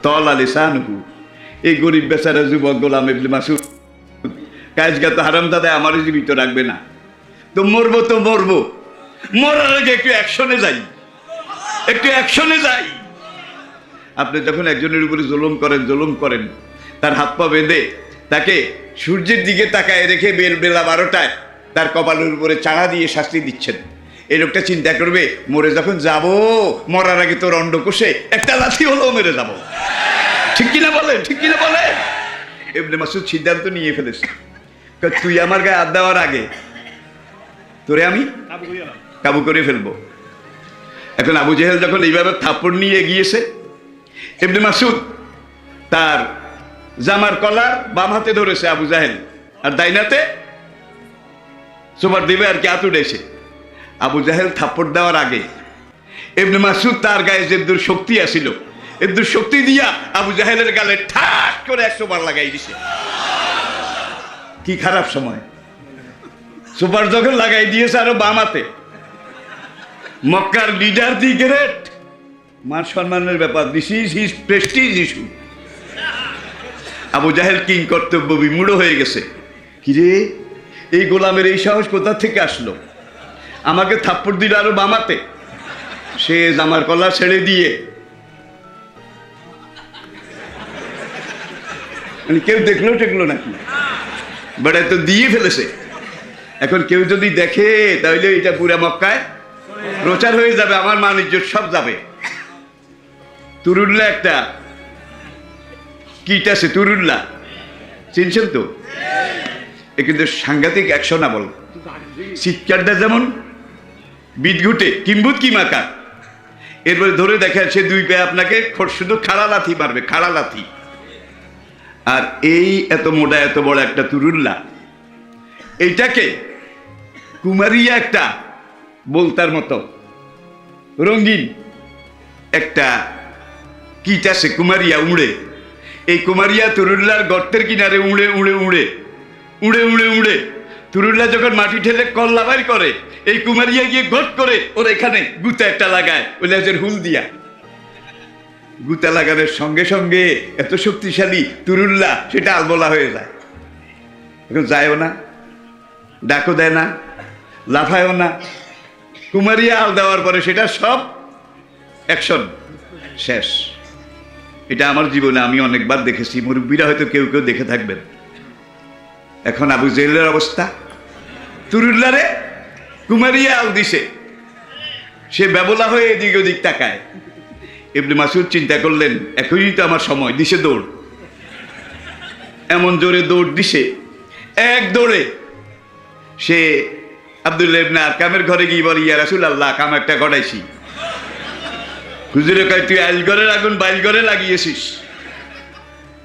তলা লিসানুহু, এই গরিব বেচারা যুবক গোলাম ইবনে মাসউদ কাজগাত হারামজাদা আমারই জীবিত রাখবে না, তো মরবো তো মরবো, মরার আগে একটু অ্যাকশনে যাই, একটু অ্যাকশনে যাই। আপনি যখন একজনের উপরে জুলুম করেন, তার হাত পা বেঁধে তাকে সূর্যের দিকে তাকায় রেখে বেলা 12টায় তার কপালের উপরে চাড়া দিয়ে শাস্তি দিচ্ছেন, এই লোকটা চিন্তা করবে মরে যখন যাব, মরার আগে তোর অন্ডকোষে একটা লাথি হলেও মেরে যাব। ঠিক কিনা বলেন? ঠিক কিনা বলেন? ইবনে মাসউদ সিদ্ধান্ত নিয়ে ফেলেছে, তুই আমার গায়ে হাত দেওয়ার আগে তোরে আমি কাবু করে ফেলবো। এখন আবু জেহেল যখন এইভাবে থাপ্পড় নিয়ে এগিয়েছে, ইবনে মাসউদ তার জামার কলার বাম হাতে ধরেছে আবু জাহেল, আর ডাইনাতে সুপার দিবে আর কি হাত উঠেছে। আবু জাহেল থাপ্পড় দেওয়ার আগে ইবনে মাসউদ তার গায়ে যে দূর শক্তি আসিল, এদূর শক্তি দিয়া আবু জাহেলের গালে ঠাস করে 100 বার লাগাই দিছে। কি খারাপ সময়! সুপার যখন লাগাই দিয়েছে আরো বাম হাতে, মক্কার লিডার দি গ্রেট, মান সম্মানের ব্যাপার, this is his Prestige issue. Abu জাহেল কিং কর্তব্য বিমূঢ় হয়ে গেছে। কিরে, এই গোলামের এই সাহস কোথা থেকে আসলো? আমাকে থাপ্পড় দিল আরো বামাতে। সে জামার কলা ছেড়ে দিয়ে, মানে কেউ দেখলো টেকলো নাকি, বাট এত দিয়ে ফেলেছে। এখন কেউ যদি দেখে তাহলে এটা পুরা মক্কায় প্রচার হয়ে যাবে, আমার মান ইজ্জত সব যাবে। তুরুল্লাহ একটা কিট আছে, তুরুল্লাহ চিনছেন তো? এ কিন্তু সাংঘাতিক অ্যাকশন না, বল চিৎকারটা যেমন বিদঘুটে কিম্বুত কি মাকা, এরপরে ধরে দেখেন সে দুই পায়ে আপনাকে শুধু খাড়া লাথি মারবে, খাড়া লাথি। আর এই এত মোটা এত বড় একটা তুরুল্লাহ, এইটাকে কুমারিয়া একটা বলতার মতো রঙিন একটা কিট আছে কুমারিয়া, উড়ে। এই কুমারিয়া তুরুল্লার গর্তের কিনারে উড়ে উড়ে উড়ে উড়ে উড়ে উড়ে তুরুল্লা যখন মাটি ঠেলে কল্লা বাইর করে, এই কুমারিয়া গিয়ে গট করে ওর এখানে গুতা একটা লাগায়, ওই লেজের হুল দিয়া। গুতা লাগানোর সঙ্গে সঙ্গে এত শক্তিশালী তুরুল্লা, সেটা আলবলা হয়ে যায়। এখন যায়ও না, ডাকও দেয় না, লাফায়ও না। কুমারিয়া আল দেওয়ার পরে সেটা সব অ্যাকশন শেষ। এটা আমার জীবনে আমি অনেকবার দেখেছি, মুরব্বীরা হয়তো কেউ কেউ দেখে থাকবেন। এখন আবু জেহেলের অবস্থা, তুরুল্লারে কুমারিয়া আল দিছে, সে ব্যবলা হয়ে এদিক ওদিক তাকায়। ইবনে মাসউদ চিন্তা করলেন এখনই তো আমার সময়, দিছে দৌড়। এমন জোরে দৌড় দিছে, এক দৌড়ে সে আব্দুল্লাহ ইবনে আরকামের ঘরে গিয়ে বলে, ইয়া রাসূলুল্লাহ, কাম একটা ঘটাইছি। হুজুরে কয়, তুই আইলঘরের আগুন বাইলঘরে লাগিয়েছিস,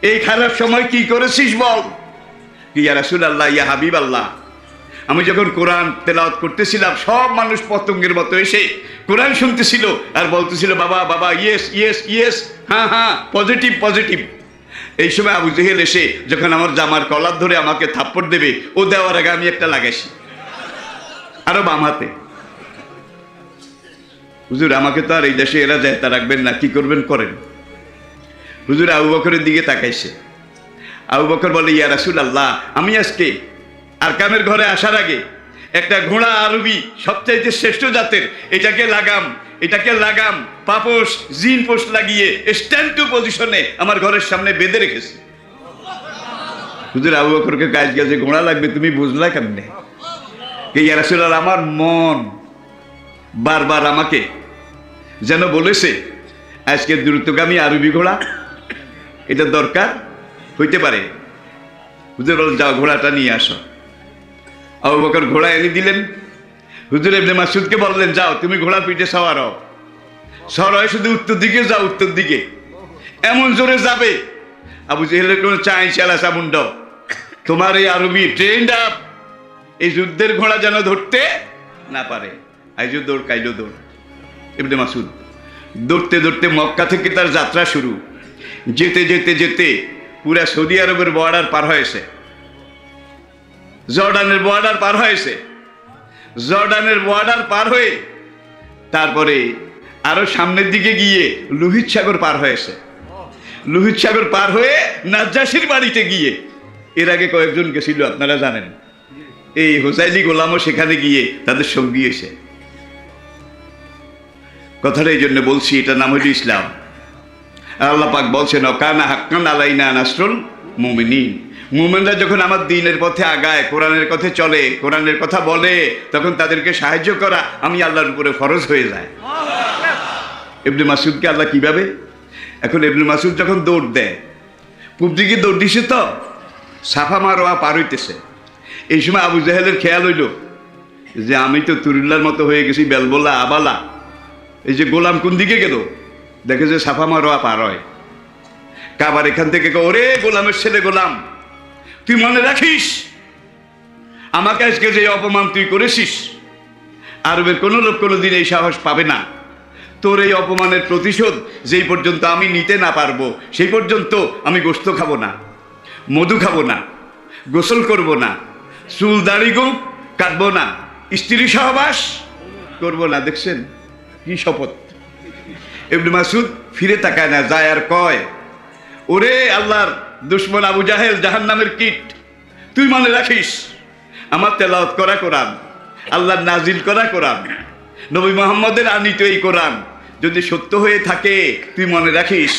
এই খারাপ সময় কি করেছিস বল। ইয়া রাসূলুল্লাহ, ইয়া হাবিবাল্লাহ, আমি যখন কোরআন তেলাওয়াত করতেছিলাম, সব মানুষ পতঙ্গের মতো এসে কোরআন শুনতেছিল আর বলতেছিল, বাবা বাবা, ইয়েস ইয়েস ইয়েস, হ্যাঁ হ্যাঁ, পজিটিভ পজিটিভ। এই সময় আবু জেহেল এসে যখন আমার জামার কলার ধরে আমাকে থাপ্পড় দেবে, ও দেওয়ার আগে আমি একটা লাগাইছি আরো বাম হাতে। হুজুর, আমাকে তো আর এই দেশে এরা যায় তা রাখবেন না, কি করবেন করেন। হুজুর আবু বকরের দিকে তাকাইছে। আবু বকর বলে, ইয়া রাসূলুল্লাহ, আমি আজকে আরকামের ঘরে আসার আগে একটা ঘোড়া আরবি সবচাইতে শ্রেষ্ঠ জাতের, এটাকে লাগাম পাপোশ জিন পোস্ট লাগিয়ে স্ট্যান্ড টু পজিশনে আমার ঘরের সামনে বেঁধে রেখেছি। হুজুর আবু বকরকে কাজ গেছে ঘোড়া লাগবে, তুমি বুঝলা কেমনে? ইয়া রাসূলুল্লাহ, আমার মন বারবার আমাকে যেন বলেছে আজকে দ্রুতগামী আরবি ঘোড়া এটা দরকার হইতে পারে। হুজুর বলেন যাও ঘোড়াটা নিয়ে আসো। আবু বকর ঘোড়া এনে দিলেন। হুজুর ইবনে মাসউদকে বললেন যাও তুমি ঘোড়া পিঠে সওয়ার হও, শুধু উত্তর দিকে যাও, উত্তর দিকে এমন জোরে যাবে আবু জেহেলের কোনো চাই চালা চামুন্ড তোমার এই আরবি ট্রেন্ড আপ, এই যুদ্ধের ঘোড়া যেন ধরতে না পারে। আইজো দৌড় কাইজো দৌড়। ইবনে মাসউদ দৌড়তে দৌড়তে মক্কা থেকে তার যাত্রা শুরু। যেতে যেতে যেতে পুরা সৌদি আরবের বর্ডার পার হয়েছে, জর্ডানের বর্ডার পার হয়েছে, জর্ডানের বর্ডার পার হয়ে তারপরে আরো সামনের দিকে গিয়ে লোহিত সাগর পার হয়েছে, লোহিত সাগর পার হয়ে নাজ্জাশীর বাড়িতে গিয়ে, এর আগে কয়েকজন গেছিল আপনারা জানেন, এই হোসাইলি গোলামও সেখানে গিয়ে তাদের সঙ্গী এসে। কথাটা এই জন্য বলছি, এটা নাম হইল ইসলাম। আল্লাহ পাক বলছেন কানা হাক্কান আলাইনা নাসরুল মুমিনিন, মুমিনরা যখন আমার দ্বীনের পথে আগায়, কোরআনের পথে চলে, কোরআনের কথা বলে, তখন তাদেরকে সাহায্য করা আমি আল্লাহর উপরে ফরজ হয়ে যায়। ইবনে মাসউদকে আল্লাহ কিভাবে, এখন ইবনে মাসউদ যখন দৌড় দেয়, পূব দিকে দৌড় দিছে তো সাফা মারোয়া পার হইতেছে, এই সময় আবু জাহেলের খেয়াল হইল যে আমি তো তুরুল্লার মতো হয়ে গেছি, বেলবোলা আবালা, এই যে গোলাম কোন দিকে গেল, দেখে যে সাফা মারোয়া পার হয়। কাবার এখান থেকে ওরে গোলামের ছেলে গোলাম, তুই মনে রাখিস আমাকে আজকে যে অপমান তুই করেছিস, আরবের কোনো লোক কোনোদিন এই সাহস পাবে না। তোর এই অপমানের প্রতিশোধ যেই পর্যন্ত আমি নিতে না পারবো সেই পর্যন্ত আমি গোশত খাবো না, মধু খাবো না, গোসল করব না, চুল দাড়ি গো কাটবো না, স্ত্রী সহবাস করবো না। দেখছেন কি শপথ! ইবনে মাসউদ ফিরে তাকায় না, যায় আর কয় ওরে আল্লাহর দুশ্মন আবু জাহেল, জাহান্নামের কীট, তুই মনে রাখিস আমার তেলাওয়াত করা কোরআন, আল্লাহর নাজিল করা কোরআন, নবী মুহাম্মদের আনিত এই কোরআন যদি সত্য হয়ে থাকে, তুই মনে রাখিস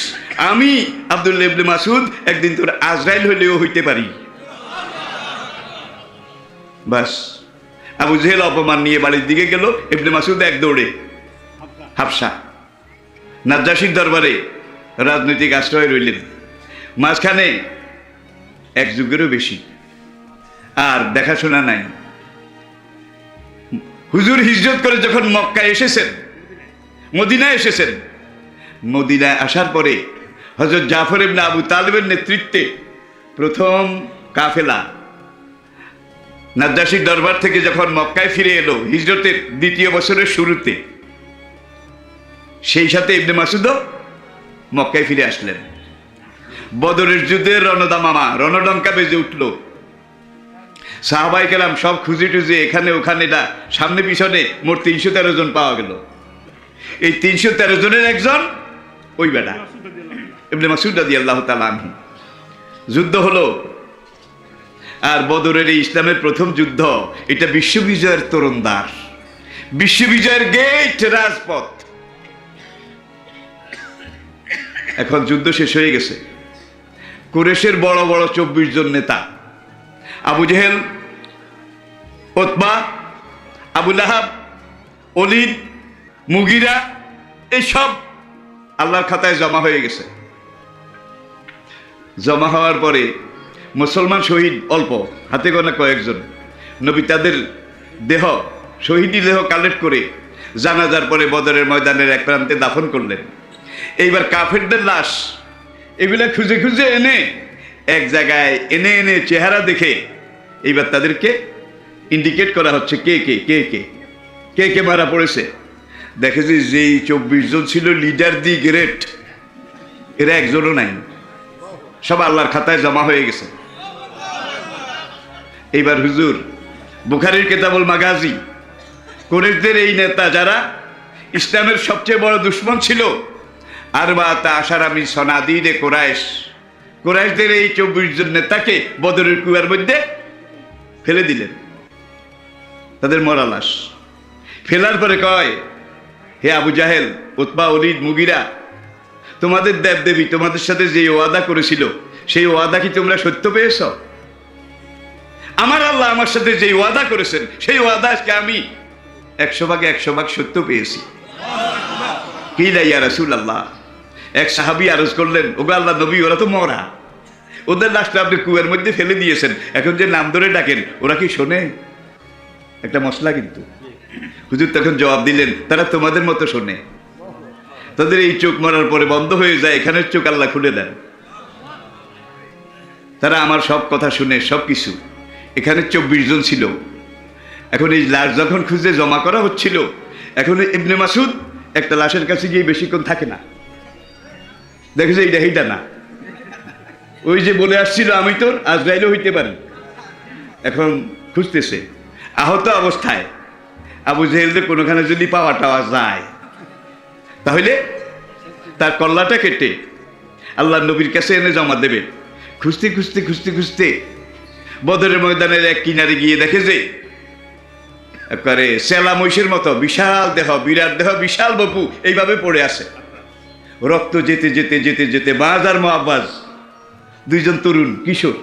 আমি আব্দুল্লাহ ইবনে মাসউদ একদিন তোর আজরাইল হলেও হইতে পারি। বাস, আবু জেহেল অপমান নিয়ে বাড়ির দিকে গেল, ইবনে মাসউদ এক দৌড়ে হাবশা নাজ্জাশীর দরবারে রাজনৈতিক আশ্রয় রইলেন। মাঝখানে এক যুগেরও বেশি আর দেখাশোনা নাই। হুজুর হিজরত করে যখন মক্কায় এসেছেন, মদিনায় এসেছেন, মদিনায় আসার পরে হযরত জাফর ইবনে আবু তালিবের নেতৃত্বে প্রথম কাফেলা নাজ্জাশীর দরবার থেকে যখন মক্কায় ফিরে এলো হিজরতের দ্বিতীয় বছরের শুরুতে, সেই সাথে ইবনে মাসউদও মক্কায় ফিরে আসলেন। বদরের যুদ্ধের রণডঙ্কা বেজে উঠল। সাহাবায়ে কেরাম সব খুঁজে টুজে এখানে ওখানে সামনে পিছনে মোট ৩১৩ জন পাওয়া গেল। এই ৩১৩ জনের একজন ওই বেটা ইবনে মাসউদ রাদিয়াল্লাহু তাআলা আনহু। যুদ্ধ হলো, আর বদরের এই ইসলামের প্রথম যুদ্ধ, এটা বিশ্ববিজয়ের তোরণদ্বার, বিশ্ববিজয়ের গেট, রাজপথ। এখন যুদ্ধ শেষ হয়ে গেছে। কুরাইশের বড় বড় ২৪ জন নেতা, আবু জেহেল, উতবা, আবু লাহাব, ওলীদ, মুগিরা, এইসব আল্লাহর খাতায় জমা হয়ে গেছে। জমা হওয়ার পরে মুসলমান শহীদ অল্প, হাতে গোনা কয়েকজন। নবী তাদের দেহ, শহীদি দেহ কালেক্ট করে জানাজার পরে বদরের ময়দানের এক প্রান্তে দাফন করলেন। এইবার কাফেরদের লাশ এগুলা খুঁজে খুঁজে এনে এক জায়গায় এনে এনে চেহারা দেখে এইবার তাদেরকে ইন্ডিকেট করা হচ্ছে কে কে কে কে কে কে মারা পড়েছে। দেখে যে যেই ২৪ জন ছিল লিডার দি গ্রেট, এরা একজনও নাই, সব আল্লাহর খাতায় জমা হয়ে গেছে। এইবার হুজুর বুখারীর কিতাবুল মাগাজি, কুরাইশদের এই নেতা যারা ইসলামের সবচেয়ে বড় দুশমন ছিল, আরবাতা আশারা মিন সনাদিদে কুরাইশ, কুরাইশদের এই ২৪ জন নেতাকে বদরের কুয়ার মধ্যে ফেলে দিলেন তাদের মরা লাশ। ফেলার পরে কয়, হে আবু জাহেল, উতবা, ওলীদ, মুগিরা, তোমাদের দেবদেবী তোমাদের সাথে যে ওয়াদা করেছিল সেই ওয়াদা কি তোমরা সত্য পেয়েছ? আমার আল্লাহ আমার সাথে যে ওয়াদা করেছেন সেই ওয়াদা আজকে আমি 100% সত্য পেয়েছি। কিলা ইয়া রাসূলুল্লাহ, এক সাহাবী আরজ করলেন, ওগো আল্লাহ নবী, ওরা তো মরা, ওদের লাশটা আপনি কুয়ার মধ্যে ফেলে দিয়েছেন, এখন যে নাম ধরে ডাকেন ওরা কি শোনে? একটা মশলা কিন্তু। হুজুর তখন জবাব দিলেন, তারা তোমাদের মতো শোনে, তাদের এই চোখ মারার পরে বন্ধ হয়ে যায়, এখানের চোখ আল্লাহ খুলে দেন। তারা আমার সব কথা শুনে, সব কিছু। এখানে 24 জন ছিল। এখন এই লাশ যখন খুঁজে জমা করা হচ্ছিল, এখন ইবনে মাসুদ একটা লাশের কাছে গিয়ে বেশিক্ষণ থাকে না, দেখেছে এইটা না, ওই যে বলে আসছিল আমি তোর আজরাইলও হইতে পারি। এখন খুঁজতেছে আহত অবস্থায় আবু জেহেলদের কোনোখানে যদি পাওয়া টাওয়া যায় তাহলে তার কল্লাটা কেটে আল্লাহ নবীর কাছে এনে জমা দেবে। খুঁজতে খুঁজতে খুঁজতে খুঁজতে বদরের ময়দানের এক কিনারে গিয়ে দেখে যে একবারে সেলা মহিষের মতো বিশাল দেহ, বিরাট দেহ, বিশাল বপু এইভাবে পড়ে আছে। রক্ত যেতে যেতে যেতে যেতে বাজ আর মুআব্বাজ, দুইজন তরুণ কিশোর,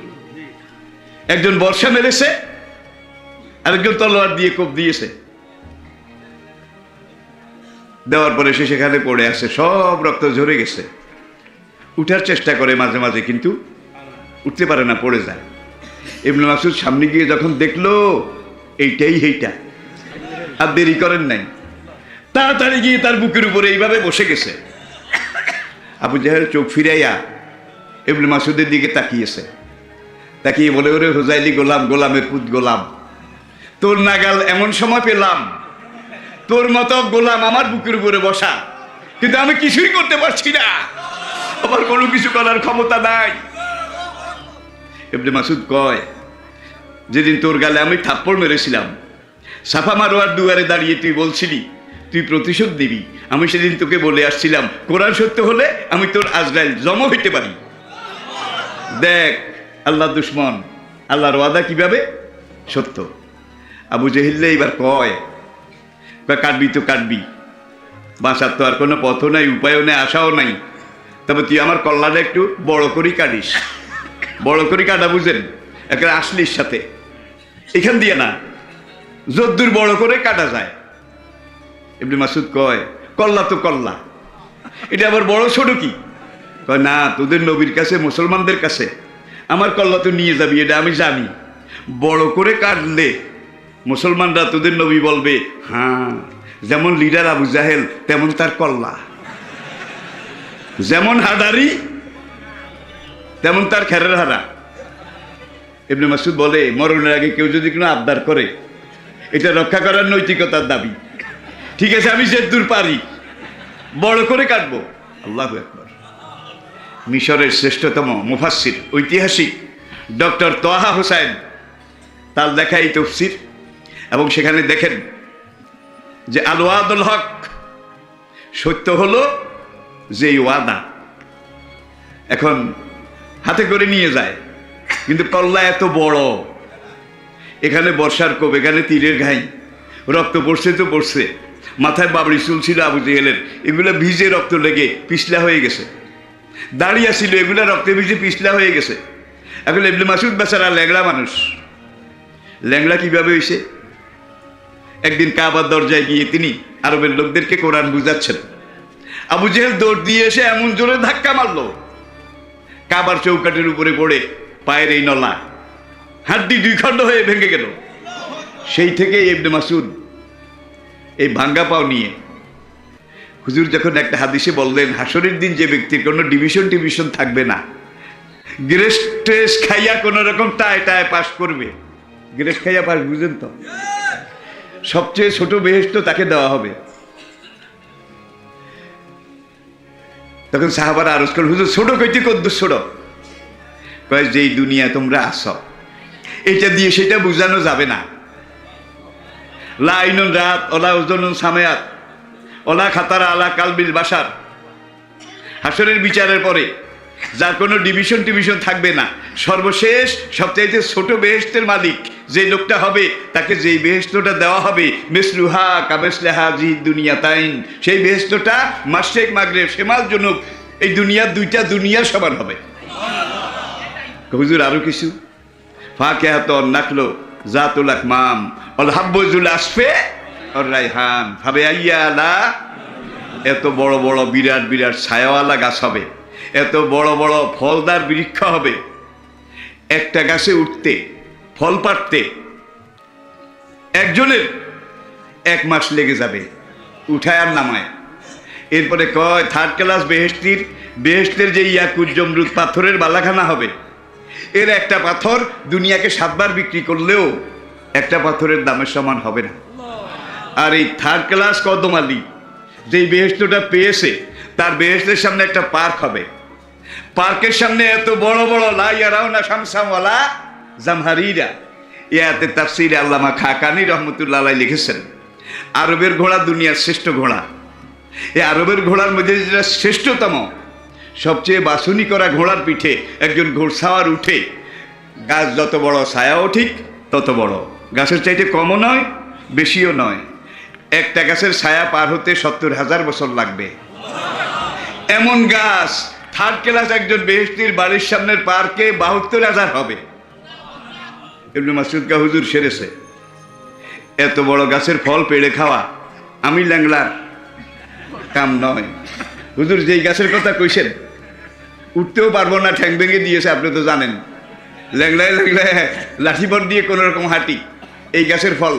একজন বর্ষা মেরেছে, আরেকজন তলোয়ার দিয়ে কোপ দিয়েছে। দেওয়ার পরে সে সেখানে পড়ে আছে, সব রক্ত ঝরে গেছে। উঠার চেষ্টা করে মাঝে মাঝে, কিন্তু উঠতে পারে না, পড়ে যায়। ইবনে মাসউদ সামনে গিয়ে যখন দেখলো এইটাই সেইটা, আর দেরি করেন নাই, তাড়াতাড়ি গিয়ে তার বুকের উপরে এইভাবে বসে গেছে। আবু জাহেল চোখ ফিরাইয়া ইবনে মাসউদের দিকে তাকিয়েছে, তাকিয়ে বলে, ওরে হুজাইলি গোলাম, গোলামের পুত গোলাম, তোর নাগাল এমন সময় পেলাম, তোর মতো গোলাম আমার বুকের উপরে বসা, কিন্তু আমি কিছুই করতে পারছি না, আমার কোনো কিছু করার ক্ষমতা নাই। ইবনে মাসউদ কয়, যেদিন তোর গালে আমি থাপ্পড় মেরেছিলাম, সাফা মারোয়ার দুয়ারে দাঁড়িয়ে তুই বলছিলি তুই প্রতিশোধ দিবি, আমি সেদিন তোকে বলে আসছিলাম কোরআন সত্য হলে আমি তোর আজরাইল জমা হইতে পারি। দেখ আল্লাহ দুশ্মন, আল্লাহর ওয়াদা কিভাবে সত্য। আবু জেহেল এবার কয়, কাটবি তো কাটবি, বাঁচার তো আর কোনো পথও নাই, উপায়ও নেই, আশাও নাই, তবে তুই আমার কল্লাটা একটু বড় করেই কাটিস। বড় করে কাটা বুঝেন, একটা আসলির সাথে, এখান দিয়ে না, যদ্দূর বড় করে কাটা যায়। ইবনে মাসউদ কয়, কল্লা তো কল্লা, এটা আবার বড় ছোট কি? কয় না, তোদের নবীর কাছে, মুসলমানদের কাছে আমার কল্লা তো নিয়ে যাবি, এটা আমি জানি। বড় করে কাটলে মুসলমানরা, তোদের নবী বলবে, হ্যাঁ, যেমন লিডার আবু জাহেল তেমন তার কল্লা, যেমন হাডারি তেমন তার খেরের হারা। ইবনে মাসউদ বলে, মরণের আগে কেউ যদি কোনো আবদার করে, এটা রক্ষা করার নৈতিকতার দাবি, ঠিক আছে, আমি যে দূর পারি বড় করে কাটবো। আল্লাহু আকবার। মিশরের শ্রেষ্ঠতম মুফাসসির, ঐতিহাসিক ডক্টর তোহা হোসেন, তার লেখা এই তাফসীর, এবং সেখানে দেখেন যে আল ওয়াদুল হক, সত্য হলো যে ওয়াদা, এখন হাতে করে নিয়ে যায়, কিন্তু কল্লা এত বড়, এখানে বর্ষার কোপ, এখানে তীরের ঘাই, রক্ত পড়ছে তো পড়ছে, মাথায় বাবরি চুল ছিল আবু জেহেলের, এগুলো ভিজে রক্ত লেগে পিছলা হয়ে গেছে, দাঁড়িয়ে ছিল, এগুলো রক্তে ভিজে পিছলা হয়ে গেছে। এখন ইবনে মাসউদ বেচারা ল্যাংড়া মানুষ, ল্যাংড়া কিভাবে হয়েছে? একদিন কাবার দরজায় গিয়ে তিনি আরবের লোকদেরকে কোরআন বুঝাচ্ছেন, আবু জেহেল দৌড় দিয়ে এসে এমন জোরে ধাক্কা মারলো, কাবার চৌকাটের উপরে পড়ে পায়ের এই নলা, হাড্ডি 2 খণ্ড হয়ে ভেঙে গেল। সেই থেকে ইবনে মাসউদ এই ভাঙ্গা পাও নিয়ে, হুজুর যখন একটা হাদিসে বললেন, হাসরের দিন যে ব্যক্তির কোনো ডিভিশন থাকবে না, গ্রেস টেস খাইয়া কোনো রকম টায় পাস করবে, গ্রেস খাইয়া পাস, বুঝেন তো, সবচেয়ে ছোট বেহেশত তাকে দেওয়া হবে। তখন সাহাবারা আরজ করল, হুজুর ছোট কইতে কদ্দুর ছোট? কয়, যেই দুনিয়া তোমরা আসো, এটা দিয়ে সেটা বুঝানো যাবে না। লা আইনুন রাত ওলা উজনুন সামেয়াত ওলা খাতারা আলা কালবিল বাসার। হাসরের বিচারের পরে যার কোনো ডিভিশন থাকবে না, সর্বশেষ সবচাইতে ছোট বেহেশতের মালিক যে লোকটা হবে তাকে যেই বেহেশতটা দেওয়া হবে মিসলুহা কামিসলিহা জি দুনিয়াতাইন, সেই বেহেশতটা মাশরিক মাগরিব শিমাল জনুব এই দুনিয়ার দুইটা দুনিয়ার সমান হবে। হুজুর আরো কিছু ফাকিহাতুন নাখলু জাতুল আকমাম ওয়াল হাব্বুল আসফে আর রাইহান ভাবে আইয়ালা, এত বড় বড় বিরাট বিরাট ছায়াওয়ালা গাছ হবে, এত বড় বড় ফলদার বৃক্ষ হবে, একটা গাছে উঠতে ফল পাড়তে একজনের 1 মাস লেগে যাবে, উঠায় আর নামায়। এরপরে কয় থার্ড ক্লাস বেহেশতের যে ইয়াকুত জমরুদ পাথরের বালাখানা হবে, এর একটা পাথর দুনিয়াকে 7 বার বিক্রি করলেও একটা পাথরের দামের সমান হবে না। আর এই থার্ড ক্লাস কদম আলী যেই বেহেশতটা পেয়েছে তার বেহেশতের সামনে একটা পার্ক হবে, পার্কের সামনে এত বড় বড় লা ইয়ারাউনা শামসাওয়ালা জামহারিরা। ইয়াতে তাফসিরে আল্লামা খাকানি রহমতুল্লাহ আলাইহি লিখেছেন আরবের ঘোড়া দুনিয়ার শ্রেষ্ঠ ঘোড়া। এই আরবের ঘোড়ার মধ্যে যেটা শ্রেষ্ঠতম সবচেয়ে বাছুনি করা ঘোড়ার পিঠে একজন ঘোড়সাওয়ার উঠে, গাছ যত বড় ছায়াও ঠিক তত বড়, গাছের চাইতে কমও নয় বেশিও নয়। একটা গাছের ছায়া পার হতে 70,000 বছর লাগবে। এমন গাছ থার্ড ক্লাস একজন বেহেশতির বাড়ির সামনের পার্কে 72,000 হবে। ইবনে মাসউদ কা হুজুর সেরেছে এত বড় গাছের ফল পেড়ে খাওয়া আমি ল্যাংলার কাম নয়। হুজুর যেই গাছের কথা কইছেন উঠতেও পারবো না, ঠ্যাং ভেঙে দিয়েছে, আপনি তো জানেন, ল্যাংলায় ল্যাংলায় লাঠিবর দিয়ে কোনো রকম হাঁটি, এই গাছের ফল।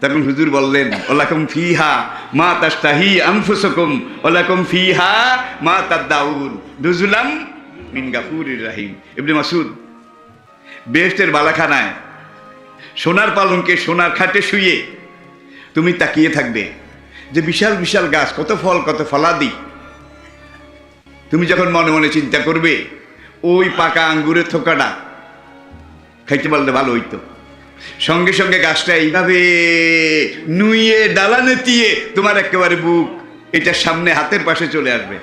তখন হুজুর বললেন ওয়ালাকুম ফিহা মা তাশতাহি আনফুসুকুম ওয়ালাকুম ফিহা মা তাদাউন নুজুলাম মিন গাফুরির রহিম। ইবনে মাসউদ বেহেশতের বালাখানায় সোনার পালঙ্কে সোনার খাটে শুয়ে তুমি তাকিয়ে থাকবে যে বিশাল বিশাল গাছ, কত ফল কত ফলাদি। তুমি যখন মনে মনে চিন্তা করবে ওই পাকা আঙ্গুরের থোকাটা খাইতে পারলে ভালো হইতো, সঙ্গে সঙ্গে গাছটা এইভাবে নুইয়ে ডালা নেতিয়ে তোমার একেবারে বুক এটার সামনে হাতের পাশে চলে আসবে।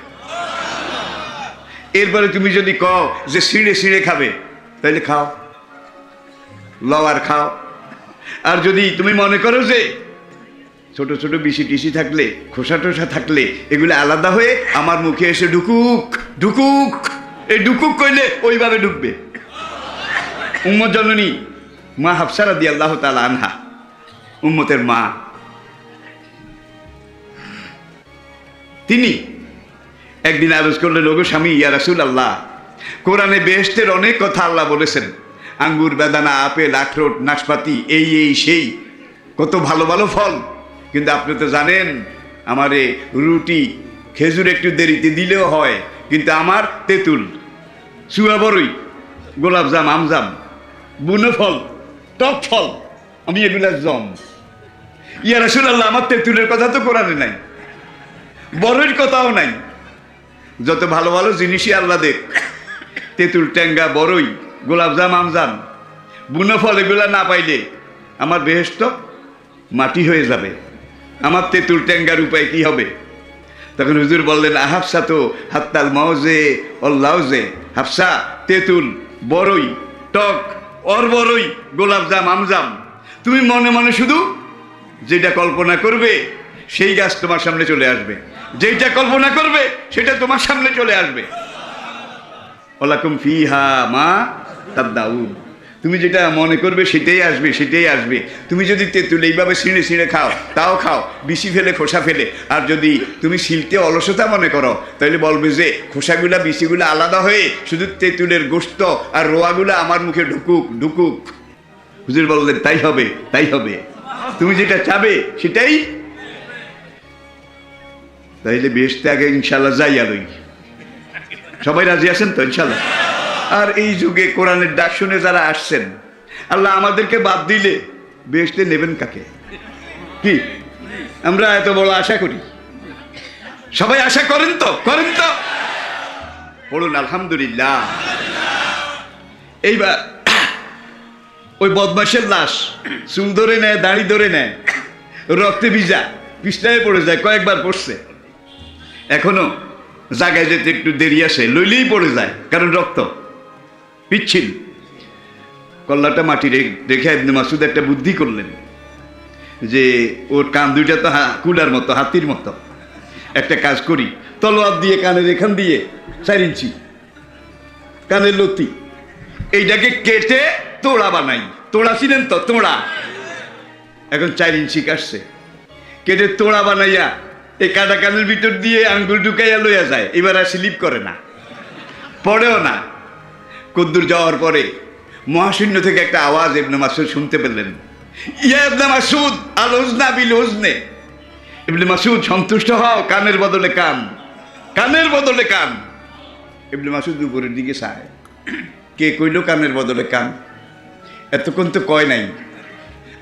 এরপরে তুমি যদি কও যে ছিঁড়ে ছিঁড়ে খাবে তাহলে খাও, লওয়ার খাও। আর যদি তুমি মনে করো যে ছোট ছোট বিসি টিসি থাকলে খোসা টোসা থাকলে এগুলো আলাদা হয়ে আমার মুখে এসে ঢুকুক ঢুকুক, এই ঢুকুক কইলে ওইভাবে ঢুকবে। উম্মত জননী মা হাফসা রাদিয়াল্লাহু তাআলা আনহা, উম্মতের মা, তিনি একদিন আরজ করলেন ওগো স্বামী ইয়া রাসূলুল্লাহ, কোরআনে বেহেশতের অনেক কথা আল্লাহ বলেছেন, আঙ্গুর বেদানা আপেল আখরোট নাশপাতি এই এই সেই কত ভালো ভালো ফল, কিন্তু আপনি তো জানেন আমারে রুটি খেজুর একটু দেরিতে দিলেও হয়, কিন্তু আমার তেঁতুল চুয়া বড়ই গোলাপজাম আমজাম বুনো ফল টক ফল আমি এগুলা জম। ইয়া রাসূলুল্লাহ আমার তেঁতুলের কথা তো কোরআনে নাই, বড়ইর কথাও নাই। যত ভালো ভালো জিনিসই আল্লাহ দেখ, তেঁতুল ট্যাঙ্গা বড়ই গোলাপজাম আমজাম বুনো ফল এগুলা না পাইলে আমার বেহেশত মাটি হয়ে যাবে, আমার তেঁতুল ট্যাঙ্গার উপায় কি হবে? তখন হুজুর বললেন আহাফসা তো হাত্তাল মাউজে অল্লাউজে, হাফসা তেঁতুল বড়ই টক অর বড়ই গোলাপজাম আমজাম তুমি মনে মনে শুধু যেটা কল্পনা করবে সেই গাছ তোমার সামনে চলে আসবে, যেটা কল্পনা করবে সেটা তোমার সামনে চলে আসবে। ওয়ালাকুম ফিহা মা তাদাউন, তুমি যেটা মনে করবে সেটাই আসবে সেটাই আসবে। তুমি যদি তেঁতুল এইভাবে ছিঁড়ে ছিঁড়ে খাও তাও খাও, বিসি ফেলে খোসা ফেলে। আর যদি তুমি শিলতে অলসতা মনে করো তাহলে বলবে যে খোসাগুলা বিসিগুলা আলাদা হয়ে শুধু তেঁতুলের গোশত আর রোয়াগুলা আমার মুখে ঢুকুক ঢুকুক। হুজুর বললেন তাই হবে তাই হবে, তুমি যেটা চাবে সেটাই। তাইলে বেহেশতে আগে ইনশাল্লাহ যাই আলোই, সবাই রাজি আছেন তো ইনশাল্লাহ? আর এই যুগে কোরআনের ডাক শুনে যারা আসছেন, আল্লাহ আমাদেরকে বাদ দিলে বেহেশতে নেবেন কাকে? কি আমরা এত বড় আশা করি? সবাই আশা করেন তো? করেন তো? বলুন আলহামদুলিল্লাহ। এইবার ওই বদমাশের লাশ চুল ধরে নেয়, দাড়ি ধরে নেয়, রক্তে ভিজা পিছলায় পড়ে যায়, কয়েকবার পড়ছে, এখনো জায়গায় যেতে একটু দেরি আসে, লইলেই পড়ে যায়, কারণ রক্ত পিচ্ছিল। কল্লাটা মাটি রেখে ইবনে মাসুদ একটা বুদ্ধি করলেন যে ওর কান দুইটা তো কুলার মতো, হাতির মতো। একটা কাজ করি, তলোয়ার দিয়ে কানের এখান দিয়ে 4 ইঞ্চি কানের লতি, এইটাকে কেটে তোড়া বানাই। তোড়া ছিলেন তো, তোড়া। এখন 4 ইঞ্চি কাটছে, কেটে তোড়া বানাইয়া এই কাটা কানের ভিতর দিয়ে আঙ্গুল ঢুকাইয়া লইয়া যায়। এবার আর স্লিপ করে না, পড়েও না। কদ্দুর যাওয়ার পরে মহাশূন্য থেকে একটা আওয়াজ ইবনে মাসুদ শুনতে পেলেন, ইয়া ইবনে মাসুদ আল হুজনা বিল হুজনে। ইবনে মাসুদ সন্তুষ্ট হও, কানের বদলে কান, কানের বদলে কান। ইবনে মাসুদ উপরের দিকে চায়, কে কইল কানের বদলে কান? এতক্ষণ তো কয় নাই।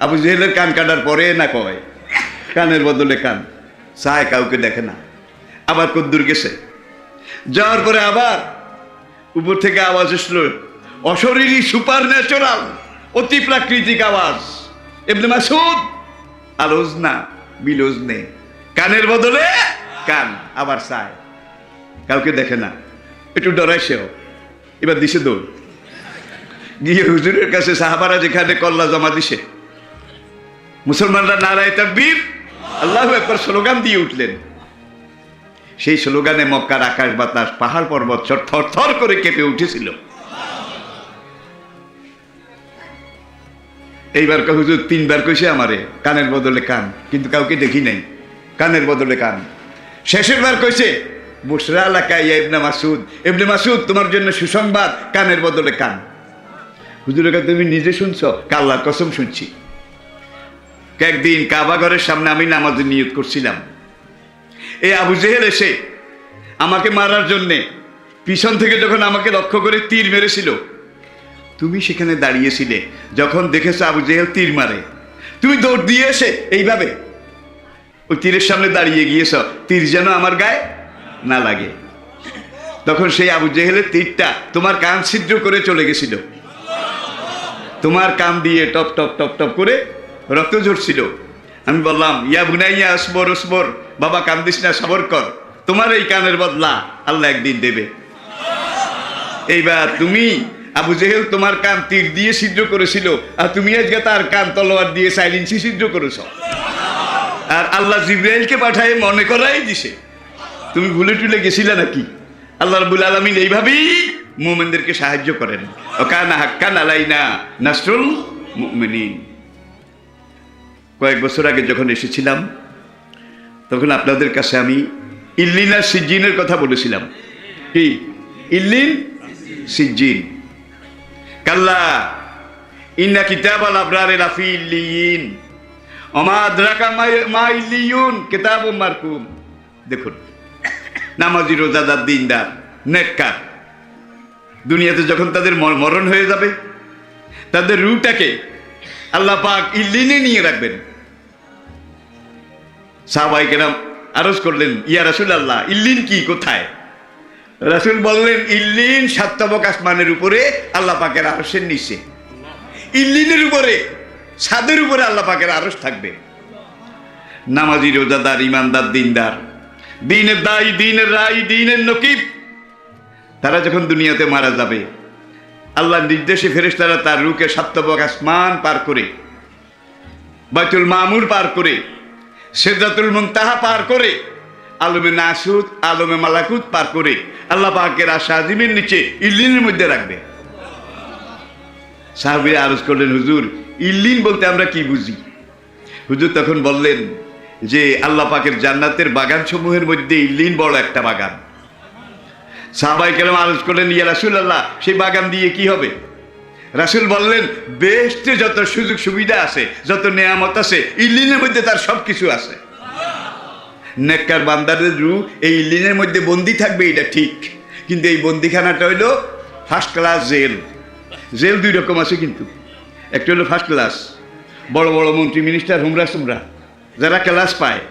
আবু জেহেলের কান কাটার পরে না কয় কানের বদলে কান। চায়, কাউকে দেখে না। আবার কদ্দুর গেছে, যাওয়ার পরে আবার উপর থেকে আওয়াজ আসলো, অশরীরী, সুপার ন্যাচারাল, অতি প্রাকৃতিক আওয়াজ। ইবনে মাসুদ আল হুজনা বিল হুজনে, কানের বদলে কান। আবার চায়, কাউকে দেখে না। একটু ডরাইছেও। এবার দিছে দৌড়, গিয়ে হুজুরের কাছে সাহাবারা যেখানে কল্লা জমা দিছে, মুসলমানরা নারায়ে তাকবীর আল্লাহু আকবার স্লোগান দিয়ে উঠলেন। সেই স্লোগানে মক্কার আকাশ বাতাস, পাহাড় পর্বত থর থর করে কেঁপে উঠেছিল। এইবার হুজুর 3 বার কইছে আমারে কানের বদলে কান, কিন্তু কাউকে দেখি নাই, কানের বদলে কান। শেষের বার কইছে, বুশরা লাকা ইয়া ইবনে মাসুদ, ইবনে মাসুদ তোমার জন্য সুসংবাদ, কানের বদলে কান। হুজুরের কাছে তুমি নিজে শুনছো? আল্লাহর কসম শুনছি। একদিন কাবা ঘরের সামনে আমি নামাজের নিয়ত করছিলাম, এই আবু জেহেল এসে আমাকে মারার জন্যে পিছন থেকে যখন আমাকে লক্ষ্য করে তীর মেরেছিল, তুমি সেখানে দাঁড়িয়েছিলে। যখন দেখেছো আবু জেহেল তীর মারে, তুমি দৌড় দিয়ে এসে এইভাবে ওই তীরের সামনে দাঁড়িয়ে গিয়েছ, তীর যেন আমার গায়ে না লাগে। তখন সেই আবু জেহেলের তীরটা তোমার কান ছিদ্র করে চলে গেছিল, তোমার কান দিয়ে টপ টপ টপ টপ করে রক্ত ঝরছিল। আমি বললাম, ইয়া বুনাইয়া আসবর আসবর, বাবা কান্দিস না, সবর কর, তোমার এই কানের বদলা আল্লাহ একদিন দেবে। এইবার তুমি, আবু জেহেল তোমার কান তীর দিয়ে ছিদ্র করেছিল, আর তুমি আজকে তার কান তলোয়ার দিয়ে 4 ইঞ্চি ছিদ্র করেছ। আর আল্লাহ জিবরাইলকে পাঠায় মনে করাই দিছে। তুমি ভুলে টুলে গেছিলে নাকি? আল্লাহ রাব্বুল আলামিন এইভাবেই মুমিনদেরকে সাহায্য করেন। ওয়াকানা হাক্কান আলাইনা নাসরুল মুমিনিন। কয়েক বছর আগে যখন এসেছিলাম, তখন আপনাদের কাছে আমি ইল্লিন আর সিজ্জিনের কথা বলেছিলাম। কি ইল্লিন সিজ্জিন? কাল্লা ইন্না কিতাবাল আবরারি লাফি ইল্লিয়িন ওমা আদরাকা মা ইল্লিয়ুন কিতাবুম মারকুম। দেখুন, নামাজি, রোজাদার, দিনদার, নেককার, দুনিয়াতে যখন তাদের মরণ হয়ে যাবে, তাদের রূহটাকে আল্লাহ পাক ইল্লিনে নিয়ে রাখবেন। সাহাবায়ে কেরাম আরজ করলেন, ইয়া রাসূলুল্লাহ, ইল্লিন কি, কোথায়? রাসূল বললেন, ইল্লিন 7 তবক আসমানের উপরে আল্লাহ পাকের আরশের নিচে। ইল্লিনের উপরে, ছাদের উপরে আল্লাহ পাকের আরশ থাকবে। নামাজি, রোজাদার, ইমানদার, দিনদার, দ্বীনের দায়ী, দ্বীনের রাই, দ্বীনের নকিব, তারা যখন দুনিয়াতে মারা যাবে, আল্লাহর নির্দেশে ফেরেশতারা তার রূহকে 7 তবক আসমান পার করে, বাইতুল মামুর পার করে, সিদরাতুল মুনতাহা পার করে, আলমে নাসুত, আলমে মালাকুত পার করে আল্লাহ পাকের আরশ আজিমের নিচে ইল্লিনের মধ্যে রাখবে। সাহাবীরা আরজ করলেন, হুজুর, ইল্লিন বলতে আমরা কি বুঝি? হুজুর তখন বললেন যে আল্লাহ পাকের জান্নাতের বাগান সমূহের মধ্যে ইল্লিন বড় একটা বাগান। সাহাবায়ে কেরাম আরজ করলেন, ইয়া রাসূলুল্লাহ, সেই বাগান দিয়ে কি হবে? রাসূল বললেন, বেহেশতে যত সুযোগ সুবিধা আছে, যত নেয়ামত আছে, ইল্লিনের মধ্যে তার সব কিছু আছে। নেককার বান্দাদের রূহ এই ইল্লিনের মধ্যে বন্দি থাকবে, এটা ঠিক, কিন্তু এই বন্দিখানাটা হইল ফার্স্ট ক্লাস জেল। জেল 2 রকম আছে কিন্তু, একটা হলো ফার্স্ট ক্লাস, বড় বড় মন্ত্রী, মিনিস্টার, হুমরা সুমরা যারা ক্লাস পায়,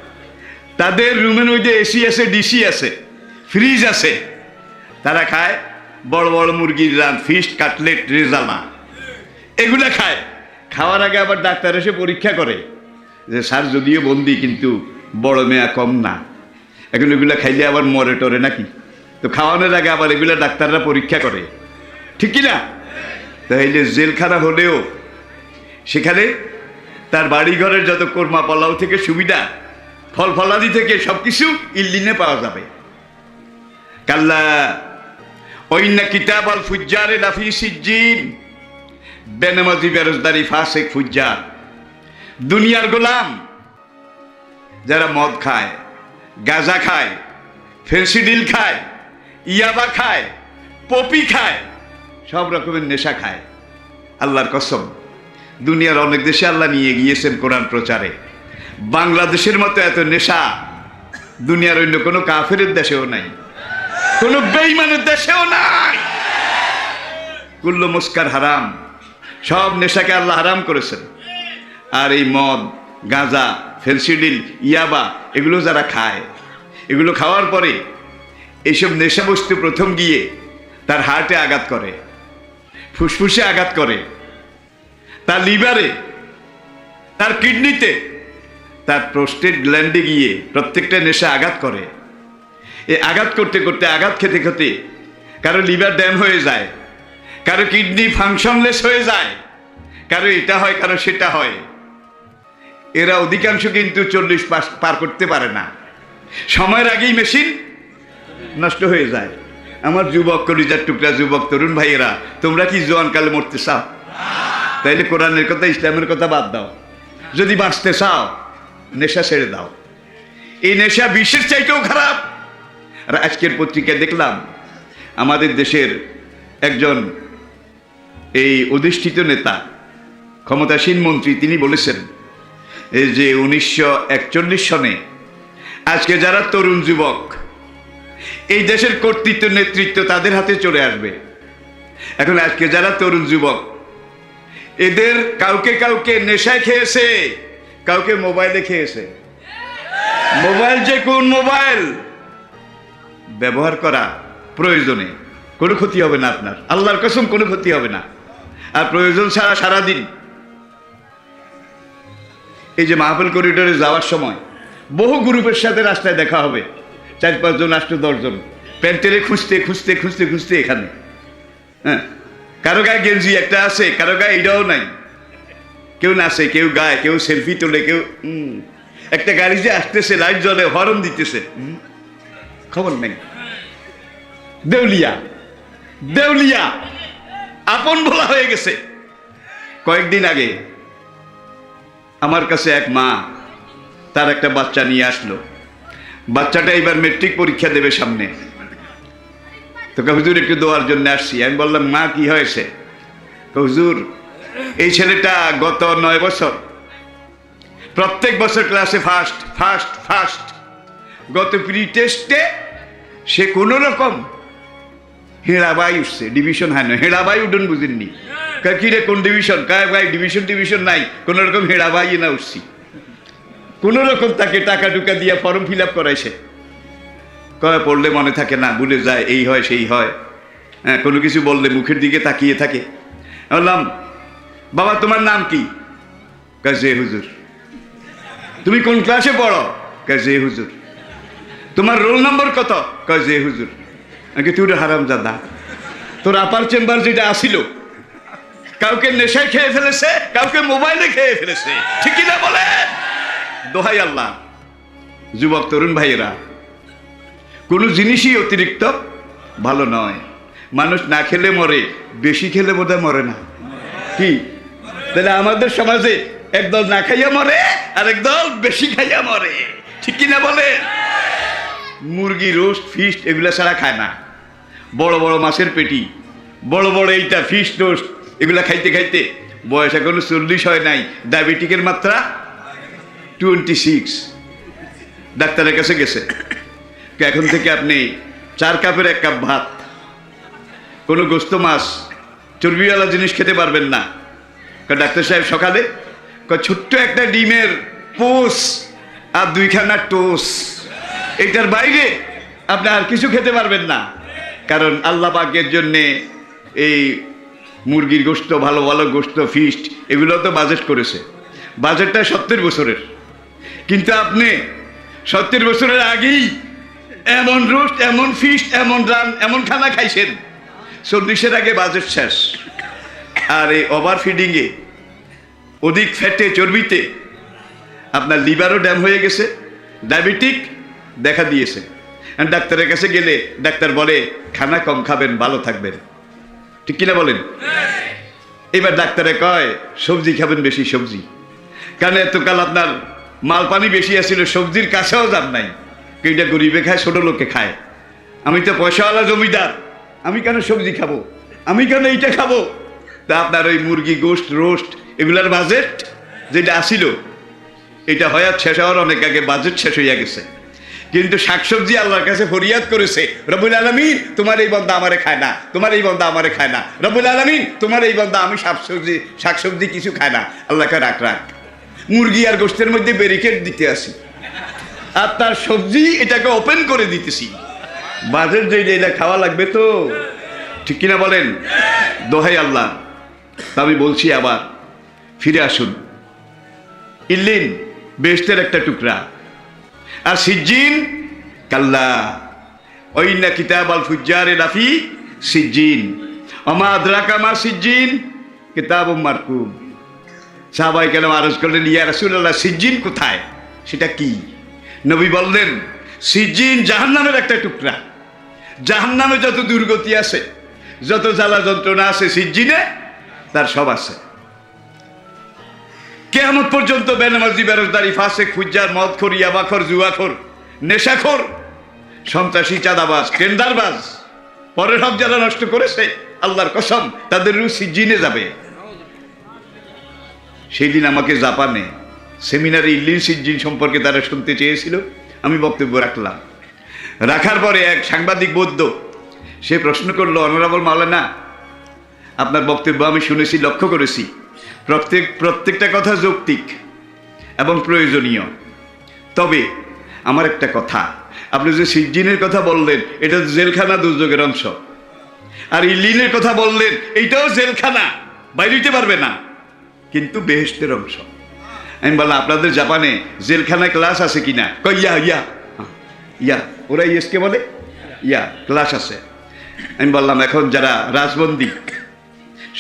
তাদের রুমের মধ্যে এসি আছে, ডিসি আছে, ফ্রিজ আছে, তারা খায় বড় বড় মুরগির রান, ফিশ, কাটলেট, রেজালা, এগুলা খায়। খাওয়ার আগে আবার ডাক্তার এসে পরীক্ষা করে যে স্যার যদিও বন্দি, কিন্তু বড় মেয়া কম না, এখন এগুলা খাইলে আবার মরে টরে নাকি। তো খাওয়ানোর আগে আবার এগুলা ডাক্তাররা পরীক্ষা করে, ঠিক কিনা? তাহলে জেলখানা হলেও সেখানে তার বাড়িঘরের যত কোরমা পোলাও থেকে সুবিধা, ফল ফলাদি থেকে সবকিছু ইল্লিনে পাওয়া যাবে। কাল্লা ওয়াইন্না কিতাবাল ফুজ্জারে লাফি সিজ্জিন, বেনামাজি বেরোজদারি ফাসেক ফুজ্জার, দুনিয়ার গোলাম যারা মদ খায়, গাঁজা খায়, ফেন্সিডিল খায়, ইয়াবা খায়, পপি খায়, সব রকমের নেশা খায়। আল্লাহর কসম, দুনিয়ার অনেক দেশে আল্লাহ নিয়ে গিয়েছেন কোরআন প্রচারে। বাংলাদেশের মতো এত নেশা দুনিয়ার অন্য কোনো কাফেরের দেশেও নাই, কোনো বেঈমানের দেশেও নাই। কুল্লু মুস্কার হারাম, সব নেশাকে আল্লাহ হারাম করেছেন। আর এই মদ, গাঁজা, ফেন্সিডিল, ইয়াবা এগুলো যারা খায়, এগুলো খাওয়ার পরে এইসব নেশা বস্তু প্রথম গিয়ে তার হার্টে আঘাত করে, ফুসফুসে আঘাত করে, তার লিভারে, তার কিডনিতে, তার প্রোস্টেট গ্ল্যান্ডে গিয়ে প্রত্যেকটা নেশা আঘাত করে। এই আঘাত করতে করতে, আঘাত খেতে খেতে কারো লিভার ড্যাম হয়ে যায়, কারো কিডনি ফাংশনলেস হয়ে যায়, কারো এটা হয়, কারো সেটা হয়। এরা অধিকাংশ কিন্তু 40 পার করতে পারে না, সময়ের আগেই মেশিন নষ্ট হয়ে যায়। আমার যুবক কলিজার টুকরা যুবক তরুণ ভাইয়েরা, তোমরা কি জোয়ানকালে মরতে চাও? তাইলে কোরআনের কথা, ইসলামের কথা বাদ দাও। যদি বাঁচতে চাও, নেশা ছেড়ে দাও। এই নেশা বিশ্বের চাইতেও খারাপ। আর আজকের পত্রিকায় দেখলাম আমাদের দেশের একজন এই অধিষ্ঠিত নেতা, ক্ষমতাসীন মন্ত্রী, তিনি বলেছেন এই যে 1941 সনে আজকে যারা তরুণ যুবক, এই দেশের কর্তৃত্ব নেতৃত্ব তাদের হাতে চলে আসবে। এখন আজকে যারা তরুণ যুবক, এদের কাউকে কাউকে নেশায় খেয়েছে, কাউকে মোবাইলে খেয়েছে। মোবাইল যে কোন মোবাইল ব্যবহার করা প্রয়োজনে, কোনো ক্ষতি হবে না আপনার, আল্লাহর কসম কোনো ক্ষতি হবে না। আর প্রয়োজন ছাড়া সারাদিন এই যে মাহফিল করিডোরে যাওয়ার সময় বহু গ্রুপের সাথে রাস্তায় দেখা হবে, 4-5 জন, 8-10 জন, প্যান্টেরে খুঁজতে খুঁজতে খুঁজতে খুঁজতে এখানে। হ্যাঁ, কারো গায়ে গেঞ্জি একটা আছে, কারো গায়ে এটাও নাই। কেউ নাচে, কেউ গায়, কেউ সেলফি তোলে, কেউ একটা গাড়ি যে আসতেছে, লাইট জ্বলে, হর্ন দিতেছে, খবর নেই। দেউলিয়া, দেউলিয়া আপন বলা হয়ে গেছে। কয়েকদিন আগে আমার কাছে এক মা তার একটা বাচ্চা নিয়ে আসলো। বাচ্চাটা এবার মেট্রিক পরীক্ষা দেবে সামনে। তো হুজুর একটু দোয়ার জন্য আসছি। আমি বললাম, মা কি হয়েছে? হুজুর, এই ছেলেটা গত 9 বছর প্রত্যেক বছর ক্লাসে ফার্স্ট ফার্স্ট ফার্স্ট। গত প্রি টেস্টে সে কোন রকম হেড়াবাই উঠছে, ডিভিশন হয় না, হেড়াবাই উঠুন বুঝেননি। কি রে, কোন ডিভিশন? কায় ভাই ডিভিশন টিভিশন নাই, কোন রকম হেড়াবাই না উঠছি। কোন রকম তাকে টাকা টুকা দিয়ে ফর্ম ফিল আপ করাইছে। কয় পড়লে মনে থাকে না, ভুলে যায়, এই হয় সেই হয়। হ্যাঁ, কোনো কিছু বললে মুখের দিকে তাকিয়ে থাকে। বললাম, বাবা তোমার নাম কি? কয় যে হুজুর। তুমি কোন ক্লাসে পড়ো? কয় যে হুজুর। তোমার রোল নম্বর কত? কয় যে হুজুর। নাকি তুই হারামজাদা, তোর আপার চেম্বার যেটা আসিল, কাউকে নেশায় খেয়ে ফেলেছে, কাউকে মোবাইলে খেয়ে ফেলেছে, ঠিক না বলে? দোহাই আল্লাহ, যুবক তরুণ ভাইয়েরা, কোনো জিনিসই অতিরিক্ত ভালো নয়। মানুষ না খেলে মরে, বেশি খেলে বোধহয় মরে না। কি তাহলে আমাদের সমাজে একদল না খাইয়া মরে, আর একদল বেশি খাইয়া মরে, ঠিক কিনা বলে? মুরগি রোস্ট, ফিস্ট এগুলা ছাড়া খায় না। বড় বড় মাছের পেটি, বড় বড় এইটা ফিস্ট রোস্ট, এগুলা খাইতে খাইতে বয়স এখনো 40 হয় নাই, ডায়াবেটিকের মাত্রা 26। ডাক্তারের কাছে গেছে, এখন থেকে আপনি 4 কাপের 1 কাপ ভাত, কোনো গোস্ত মাছ চর্বিওয়ালা জিনিস খেতে পারবেন না। ডাক্তার সাহেব সকালে ছোট্ট একটা ডিমের পোস আর 2খানা টোস, এইটার বাইরে আপনি আর কিছু খেতে পারবেন না। কারণ আল্লাহ পাকের জন্যে এই মুরগির গোস্ত, ভালো ভালো গোস্ত, ফিস্ট এগুলো তো বাজেট করেছে। বাজেটটা 70 বছরের, কিন্তু আপনি 70 বছরের আগেই এমন রোস্ট, এমন ফিস্ট, এমন রান, এমন খানা খাইছেন, 40-এর আগে বাজেট শেষ। আর এই ওভার ফিডিংয়ে, অধিক ফ্যাটে, চর্বিতে আপনার লিভারও ড্যাম হয়ে গেছে, ডায়াবেটিক দেখা দিয়েছে। আর ডাক্তারের কাছে গেলে ডাক্তার বলে খানা কম খাবেন, ভালো থাকবেন, ঠিক কিনা বলেন? এবার ডাক্তারে কয় সবজি খাবেন বেশি, সবজি। কারণ এতকাল আপনার মাল পানি বেশি আসছিল, সবজির কাছেও যান নাই। কেউটা গরিবে খায়, ছোট লোকে খায়। আমি তো পয়সাওয়ালা জমিদার, আমি কেন সবজি খাবো, আমি কেন এইটা খাবো? তা আপনার ওই মুরগি গোশত, রোস্ট, এগুলার বাজেট যেটা আসিল, এটা হয়াত শেষ হওয়ার অনেক আগে বাজেট শেষ হইয়া গেছে। কিন্তু শাকসবজি আল্লাহর কাছে ফরিয়াদ করেছে, রব্বুল আলামিন তোমার এই বান্দা আমারে খায় না, তোমার এই বান্দা আমারে খায় না, রব্বুল আলামিন তোমার এই বান্দা আমি শাকসবজি কিছু খায় না, আল্লাহকে রাখ। মুরগি আর গোশতের মধ্যে ব্যারিকেড দিতে আসি, আর তার সবজি এটাকে ওপেন করে দিতেছি। বাজেট যে এটা খাওয়া লাগবে তো, ঠিক কিনা বলেন? দোহাই আল্লাহ। তা আমি বলছি আবার ফিরে আসুন। ইল্লিন বেহেশতের একটা টুকরা, আর সিজ্জিন কাল্লা, ওয়াইন্না কিতাবাল ফুজ্জারে লাফি সিজ্জিন, ওমা আদরাকা মা সিজ্জিন কিতাবুম মারকুম। সাহাবায়ে কেরাম আরজ করলেন, ইয়া রাসূলুল্লাহ, সিজ্জিন কোথায়, সেটা কি? নবী বললেন, সিজ্জিন জাহান্নামের একটা টুকরা। জাহান্নামে যত দুর্গতি আছে, যত জ্বালা যন্ত্রণা আছে, সিজ্জিনে তার সব আছে। কিয়ামত পর্যন্ত বেনামাজি, বেরোজগারি, ফাসেক, ফুজ্জার, মদখোর, ইয়াবাখোর, জুয়াখোর, নেশাখোর, সন্ত্রাসী, চাঁদাবাজ, টেন্ডারবাজ, পরের হক যারা নষ্ট করেছে, আল্লাহর কসম তাদের রূহ সিজ্জিনে যাবে। সেই দিন আমাকে জাপানে সেমিনারে ইল্লিন সিজ্জিন সম্পর্কে তারা শুনতে চেয়েছিল, আমি বক্তব্য রাখলাম। রাখার পরে এক সাংবাদিক বৌদ্ধ, সে প্রশ্ন করলো, অনারেবল মাওলানা, আপনার বক্তব্য আমি শুনেছি, লক্ষ্য করেছি, প্রত্যেকটা কথা যৌক্তিক এবং প্রয়োজনীয়। তবে আমার একটা কথা, আপনি যে সিজ্জিনের কথা বললেন, এটা জেলখানা, দুর্যোগের অংশ। আর ইল্লিনের কথা বললেন, এইটাও জেলখানা, বাইরে হইতে পারবে না, কিন্তু বেহেশতের অংশ। আমি বললাম, আপনাদের জাপানে জেলখানায় ক্লাস আছে কিনা? কই ইয়া ইয়া ইয়া, ওরা ইয়েসকে বলে ইয়া, ক্লাস আছে। আমি বললাম, এখন যারা রাজবন্দী,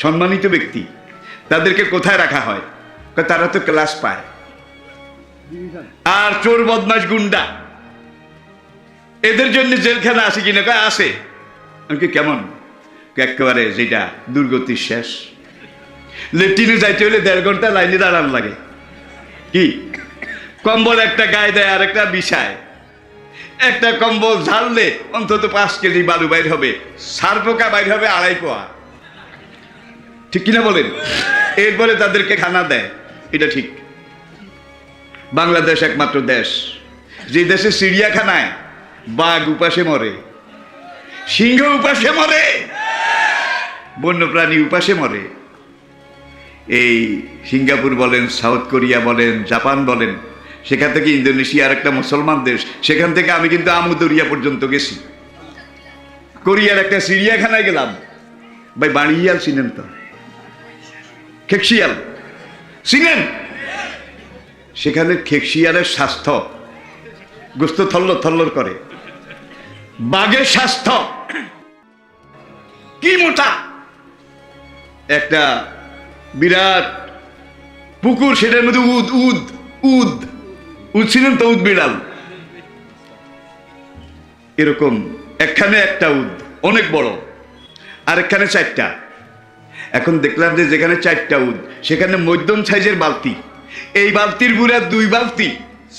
সম্মানিত ব্যক্তি, তাদেরকে কোথায় রাখা হয়? তারা তো ক্লাস পায়। আর চোর, বদমাশ, গুন্ডা, এদের জন্য জেলখানা আছে কিনা? আছে। আমি কেমন? একেবারে যেটা দুর্গতির শেষ। লেট্রিনে যাইতে হলে 1.5 ঘন্টা লাইনে দাঁড়ান লাগে। কি কম্বল একটা গায়ে দেয়, আর একটা বিছায়। একটা কম্বল ঝাড়লে অন্তত 5 কেজি বালু বাইর হবে, সার পোকা বাইর হবে 2.5 পোয়া, ঠিক কিনা বলেন? এরপরে তাদেরকে খানা দেয়, এটা ঠিক। বাংলাদেশ একমাত্র দেশ যে দেশে চিড়িয়াখানায় বাঘ উপাসে মরে, সিংহ উপাসে মরে, বন্যপ্রাণী উপাসে মরে। এই সিঙ্গাপুর বলেন, সাউথ কোরিয়া বলেন, জাপান বলেন, সেখান থেকে ইন্দোনেশিয়া আর একটা মুসলমান দেশ, সেখান থেকে আমি কিন্তু আমুদরিয়া পর্যন্ত গেছি। কোরিয়ার একটা চিড়িয়াখানায় গেলাম, ভাই বাড়িয়াল চিনেন তো? খেকশিয়াল চিনেন? সেখানে খেকশিয়ালের স্বাস্থ্য, গোস্ত থল্লর থল্লর করে। বাঘের স্বাস্থ্য কি মোটা, একটা বিরাট পুকুর, সেটার মধ্যে উদ উদ উদ উদ ছিলেন তো, উদ বিড়াল এরকম, একখানে একটা উদ অনেক বড়, আর একখানে 4টা। এখন দেখলাম যে যেখানে 4টা উদ, সেখানে মধ্যম সাইজের বালতি, এই বালতির পুরা 2 বালতি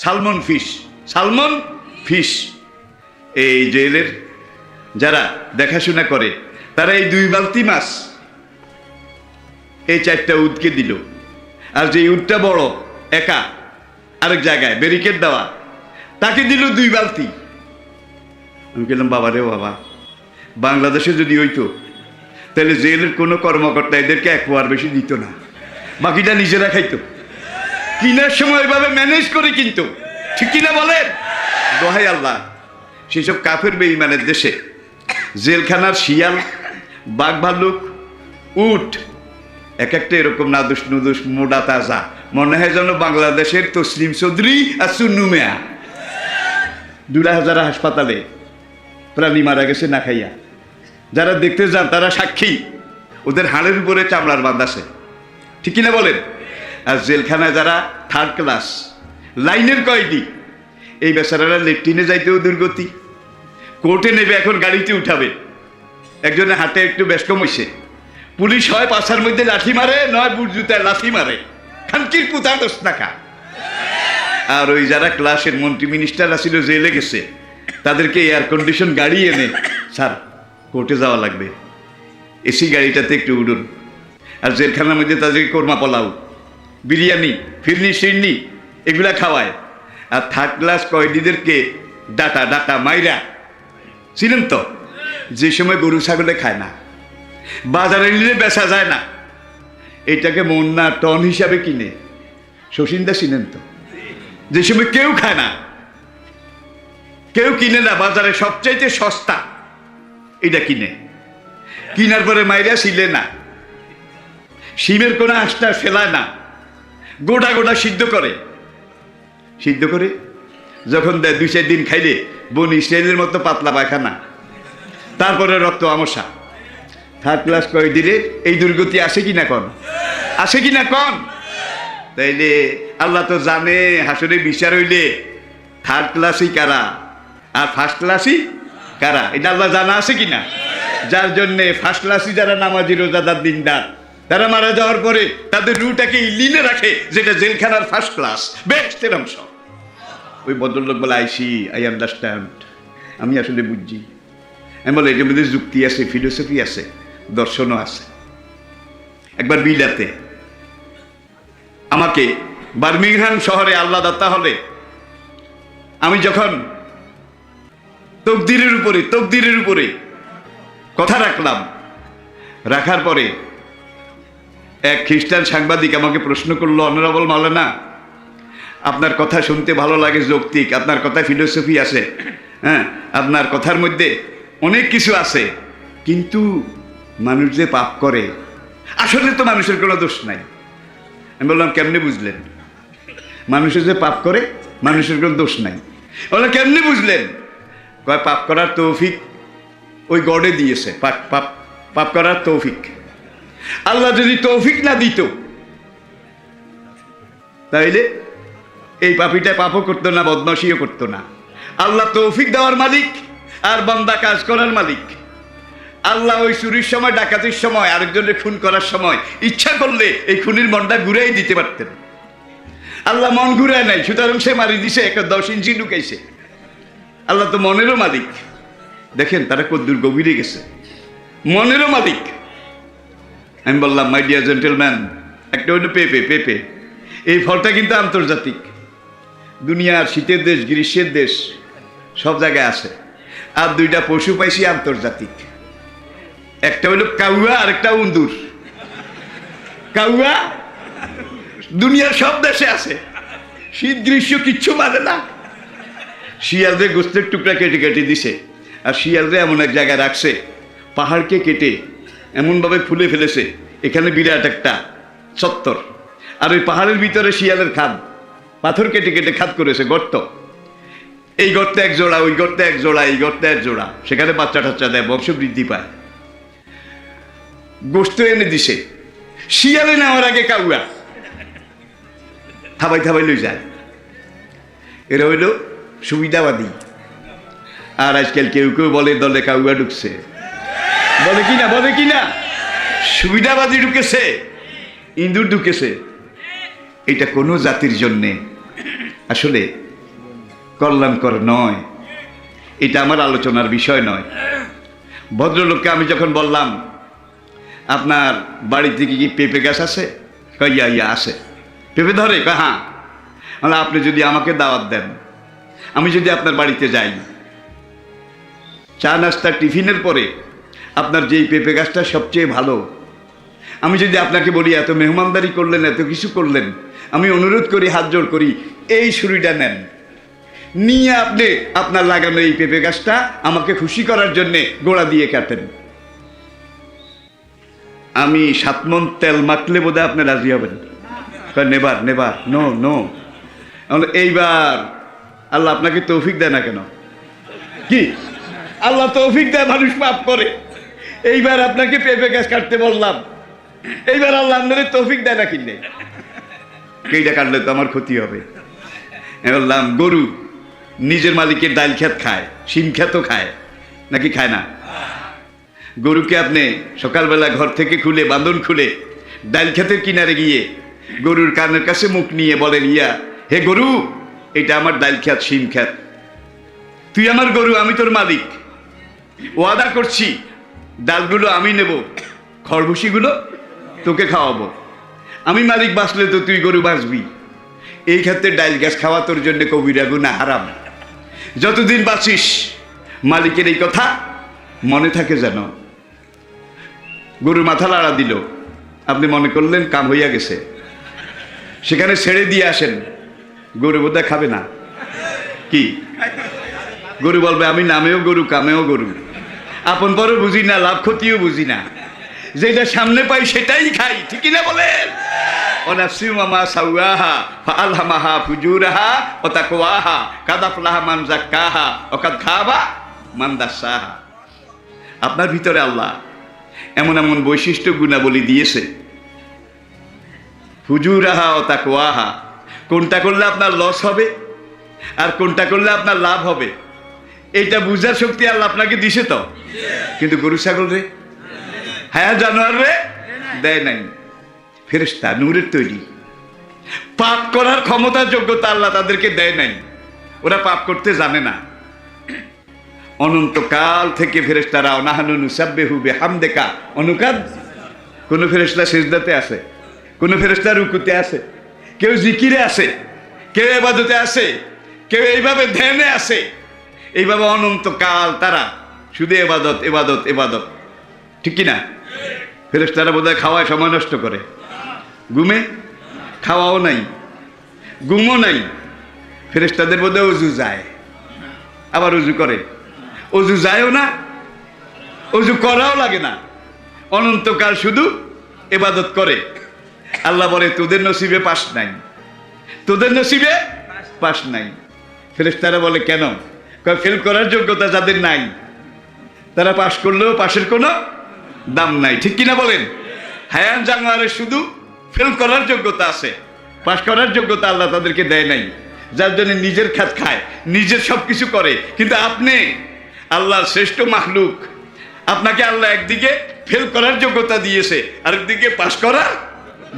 সালমন ফিশ। এই জেলের যারা দেখাশোনা করে, তারা এই 2 বালতি মাছ এই 4টা উদকে দিল। আর যে উদটা বড় একা আরেক জায়গায় ব্যারিকেড দেওয়া, তাকে দিল 2 বালতি। আমি বললাম, বাবা রে বাবা, বাংলাদেশে যদি হইতো তাহলে জেলের কোনো কর্মকর্তা এদেরকে 1 পোয়ার বেশি দিত না, বাকিটা নিজেরা খাইতো। কিনার সময় এভাবে ম্যানেজ করে কিন্তু, ঠিক কিনা বলেন? দোহাই আল্লাহ, সেসব কাফের বেঈমানের দেশে জেলখানার শিয়াল, বাঘ, ভাল্লুক, উট এক একটা এরকম নাদুস নুদুস মোডা তাজা, মনে হয় যেন বাংলাদেশের তসলিম চৌধুরী আর চুন্নু মিয়া। 2000 হাসপাতালে প্রাণী মারা গেছে না খাইয়া। যারা দেখতে যান তারা সাক্ষী, ওদের হাড়ের উপরে চামড়ার বাঁধ আছে, ঠিক কিনা বলেন? আর জেলখানায় যারা থার্ড ক্লাস লাইনের কয়েদি, এই বেচারারা লেট্রিনে যাইতেও দুর্গতি, কোর্টে নেবে এখন গাড়িতে উঠাবে, একজনের হাতে একটু বেশ কম হইছে, পুলিশ হয় পাছার মধ্যে লাঠি মারে, নয় বুট জুতায় লাঠি মারে, খানকির পুতা 10 টাকা। আর ওই যারা ক্লাসের মন্ত্রী মিনিস্টার আসছিল জেলে গেছে, তাদেরকে এয়ার কন্ডিশন গাড়ি এনে, স্যার কোর্টে যাওয়া লাগবে, এসি গাড়িটাতে একটু উঠুন। আর জেলখানার মধ্যে তাদেরকে কোরমা পোলাও, বিরিয়ানি, ফিরনি সিরনি এগুলা খাওয়ায়। আর থার্ড ক্লাস কয়েদিদেরকে ডাটা ডাটা মাইরা, চিনেন তো, যে সময় গরু ছাগলে খায় না, বাজারে নিলে বেচা যায় না, এটাকে মন না টন হিসাবে কিনে, শশীনদা চিনেন তো, যে সময় কেউ খায় না, কেউ কিনে না, বাজারে সবচাইতে সস্তা এটা কিনে, কিনার পরে মাইরা ছিলে না, শিমের কোনো আঁশটা ফেলায় না, গোটা গোটা সিদ্ধ করে, সিদ্ধ করে যখন দেয় 2-4 দিন খাইলে বন ইসরায়েলের মতো পাতলা পায়খানা, তারপরে রক্ত আমসা। থার্ড ক্লাস কয়েদিরে এই দুর্গতি আসে কিনা কন, আসে কিনা কন? তাইলে আল্লাহ তো জানে হাসরে বিচার হইলে থার্ড ক্লাসই কারা আর ফার্স্ট ক্লাসই কারা, এটা আল্লাহ জানা আছে কিনা? যার জন্যে ফার্স্ট ক্লাসই যারা নামাজি রোজাদার দিনদার, তারা মারা যাওয়ার পরে তাদের রুটাকে লিনে রাখে, যেটা জেলখানার ফার্স্ট ক্লাস বেস্টের অংশ। ওই ভদ্রলোক বলে আই আন্ডারস্ট্যান্ড, আমি আসলে বুঝছি। আমি বলে এটার মধ্যে যুক্তি আছে, ফিলোসফি আছে, দর্শনও আছে। একবার বিলাতে আমাকে বার্মিংহাম শহরে আল্লাহ দাতা হলে আমি যখন তকদিরের উপরে কথা রাখলাম, রাখার পরে এক খ্রিস্টান সাংবাদিক আমাকে প্রশ্ন করলো, অনারেবল মাওলানা আপনার কথা শুনতে ভালো লাগে, যৌক্তিক, আপনার কথায় ফিলোসফি আছে, হ্যাঁ আপনার কথার মধ্যে অনেক কিছু আছে, কিন্তু মানুষ যে পাপ করে আসলে তো মানুষের কোনো দোষ নাই। আমি বললাম কেমনে বুঝলেন? মানুষের যে পাপ করে মানুষের কোনো দোষ নাই। বললাম কেমনে বুঝলেন? কয় পাপ করার তৌফিক ওই গডে দিয়েছে, পাপ করার তৌফিক। আল্লাহ যদি তৌফিক না দিত তাইলে এই পাপীটা পাপও করতো না, বদমাশিও করতো না। আল্লাহ তৌফিক দেওয়ার মালিক আর বান্দা কাজ করার মালিক। আল্লাহ ওই চুরির সময়, ডাকাতির সময়, আরেকজনের খুন করার সময় ইচ্ছা করলে এই খুনির মনটা ঘুরাই দিতে পারতেন। আল্লাহ মন ঘুরায় নাই, সুতরাং সে মারি দিছে, 10 ইঞ্চি ঢুকাইছে। আল্লাহ তো মনেরও মালিক। দেখেন তারা কদ্দুর গভীরে গেছে, মনেরও মালিক। আমি বললাম মাই ডিয়ার জেন্টেলম্যান, একটা হইল পেঁপে, এই ফলটা কিন্তু আন্তর্জাতিক, দুনিয়ার শীতের দেশ, গ্রীষ্মের দেশ সব জায়গায় আছে। আর 2টা পশু পাইছি আন্তর্জাতিক, একটা হইল কাউয়া আর একটা উন্দুর। কাউয়া দুনিয়ার সব দেশে আছে, শীত গ্রীষ্ম কিচ্ছু মানে না। শিয়ালদের গোস্তের টুকরা কেটে কেটে দিছে, আর শিয়ালরে এমন এক জায়গায় রাখছে, পাহাড়কে কেটে এমনভাবে ফুলে ফেলেছে, এখানে বিরাট একটা চত্বর, আর ওই পাহাড়ের ভিতরে শিয়ালের খাদ, পাথর কেটে কেটে খাদ করেছে, গর্ত। এই গর্তে 1 জোড়া, ওই গর্তে 1 জোড়া, এই গর্তে 1 জোড়া, সেখানে বাচ্চা টাচ্চা দেয়, বংশ বৃদ্ধি পায়। গোস্ত এনে দিছে, শিয়ালে নেওয়ার আগে কাউয়া থাবাই থাবাই লই যায়। এরা হইল সুবিধাবাদী। আর আজকাল কেউ কেউ বলে দলে কাউয়া ঢুকছে, বলে কিনা সুবিধাবাদী ঢুকেছে, ইন্দুর ঢুকেছে। এটা কোনো জাতির জন্যে আসলে কল্যাণকর নয়, এটা আমার আলোচনার বিষয় নয়। ভদ্রলোককে আমি যখন বললাম আপনার বাড়িতে কি পেঁপে গাছ আছে? ইয়া আছে। পেঁপে ধরে? হ্যাঁ। আপনি যদি আমাকে দাওয়াত দেন, আমি যদি আপনার বাড়িতে যাই, চা নাস্তা টিফিনের পরে আপনার যেই পেঁপে গাছটা সবচেয়ে ভালো, আমি যদি আপনাকে বলি এত মেহমানদারি করলেন, এত কিছু করলেন, আমি অনুরোধ করি, হাত জোড় করি, এই ছুরিটা নেন, নিয়ে আপনি আপনার লাগানো এই পেঁপে গাছটা আমাকে খুশি করার জন্যে গোড়া দিয়ে কাটেন। আমি 7 মণ তেল মাখলে বোধহয় আপনি রাজি হবেন। নেবার নো। এইবার আল্লাহ আপনাকে তৌফিক দেয় না কেন? কি আল্লাহ তৌফিক দেয়, মানুষ পাপ করে, এইবার আপনাকে পেঁপে গাছ কাটতে বললাম, এইবার আল্লাহ আপনাদের তৌফিক দেয় না কিনলে, এইটা কাটলে তো আমার ক্ষতি হবে। আমি বললাম গরু নিজের মালিকের ডাল খেত খায়, শিম খেতও খায় নাকি খায় না? গরুকে আপনি সকালবেলা ঘর থেকে খুলে বাঁধন খুলে ডাল খেতের কিনারে গিয়ে গরুর কানের কাছে মুখ নিয়ে বলেন, ইয়া হে গরু, এটা আমার ডাল খেত, শিম খেত, তুই আমার গরু, আমি তোর মালিক, ওয়াদা করছি ডালগুলো আমি নেব, খড়ভুসিগুলো তোকে খাওয়াবো, আমি মালিক বাঁচলে তো তুই গরু বাঁচবি, এই ক্ষেত্রে ডাইল গাছ খাওয়া তোর জন্য কবিরা গুনাহ, হারাম। যতদিন বাঁচিস মালিকের এই কথা মনে থাকে যেন। গরুর মাথা লাড়া দিল, আপনি মনে করলেন কাম হইয়া গেছে, সেখানে ছেড়ে দিয়ে আসেন, গরু বোধহয় খাবে না। কি গরু বলবে আমি নামেও গরু কামেও গরু, আপন পরও বুঝি না, লাভ ক্ষতিও বুঝি না, যেটা সামনে পাই সেটাই খাই, ঠিক না বলেন? অনাফসি মামা সাওয়াহা ফাআলহামাহা ফুজুরাহা ওয়া তাকওয়াহা কাদ আফলাহা মান যাক্কাহা ওয়া কাদ খাবা মান দাসসাহা। আপনার ভিতরে আল্লাহ এমন এমন বৈশিষ্ট্য গুণাবলী দিয়েছে, ফুজুরাহা ওয়া তাকওয়াহা, কোনটা করলে আপনার লস হবে আর কোনটা করলে আপনার লাভ হবে, এইটা বুঝার শক্তি আল্লাহ আপনাকে দিছে তো। কিন্তু গরু ছাগল রে, হ্যাঁ জানোয়ার রে দেয় নাই। ফেরেশতা নূরের তৈরি, পাপ করার ক্ষমতা যোগ্যতা আল্লাহ তাদেরকে দেয় নাই, ওরা পাপ করতে জানে না। অনন্তকাল থেকে ফেরেশতারা অনাহানু নুসাব্বিহু বিহামদিকা অনুকাদ, কোন ফেরেশতা সিজদাতে আছে, কোন ফেরেশতা রুকুতে আছে, কেউ জিকিরে আছে, কেউ ইবাদতে আছে, কেউ এইভাবে ধ্যানে আছে, এইভাবে অনন্তকাল তারা শুধু ইবাদত ইবাদত ইবাদত, ঠিক কিনা? ফেরেশতারা বোধহয় খাওয়ায় সময় নষ্ট করে, ঘুমে খাওয়াও নাই, ঘুমও নাই। ফেরেশতাদের বোধহয় অজু যায়, আবার অজু করে, অজু যায়ও না, অজু করাও লাগে না, অনন্তকাল শুধু ইবাদত করে। আল্লাহ বলে তোদের নসিবে পাস নাই, তোদের নসিবে পাস নাই। ফেরেশতারা বলে কেন? ফেল করার যোগ্যতা যাদের নাই, তারা পাশ করলেও পাশের কোনো দাম নাই, ঠিক কিনা বলেন? হায়ান জানোয়ারের শুধু ফেল করার যোগ্যতা আছে, পাশ করার যোগ্যতা আল্লাহ তাদেরকে দেয় নাই, যার জন্য নিজের খাত খায়, নিজের সব কিছু করে। কিন্তু আপনি আল্লাহর শ্রেষ্ঠ মাখলুক, আপনাকে আল্লাহ একদিকে ফেল করার যোগ্যতা দিয়েছে, আরেকদিকে পাশ করার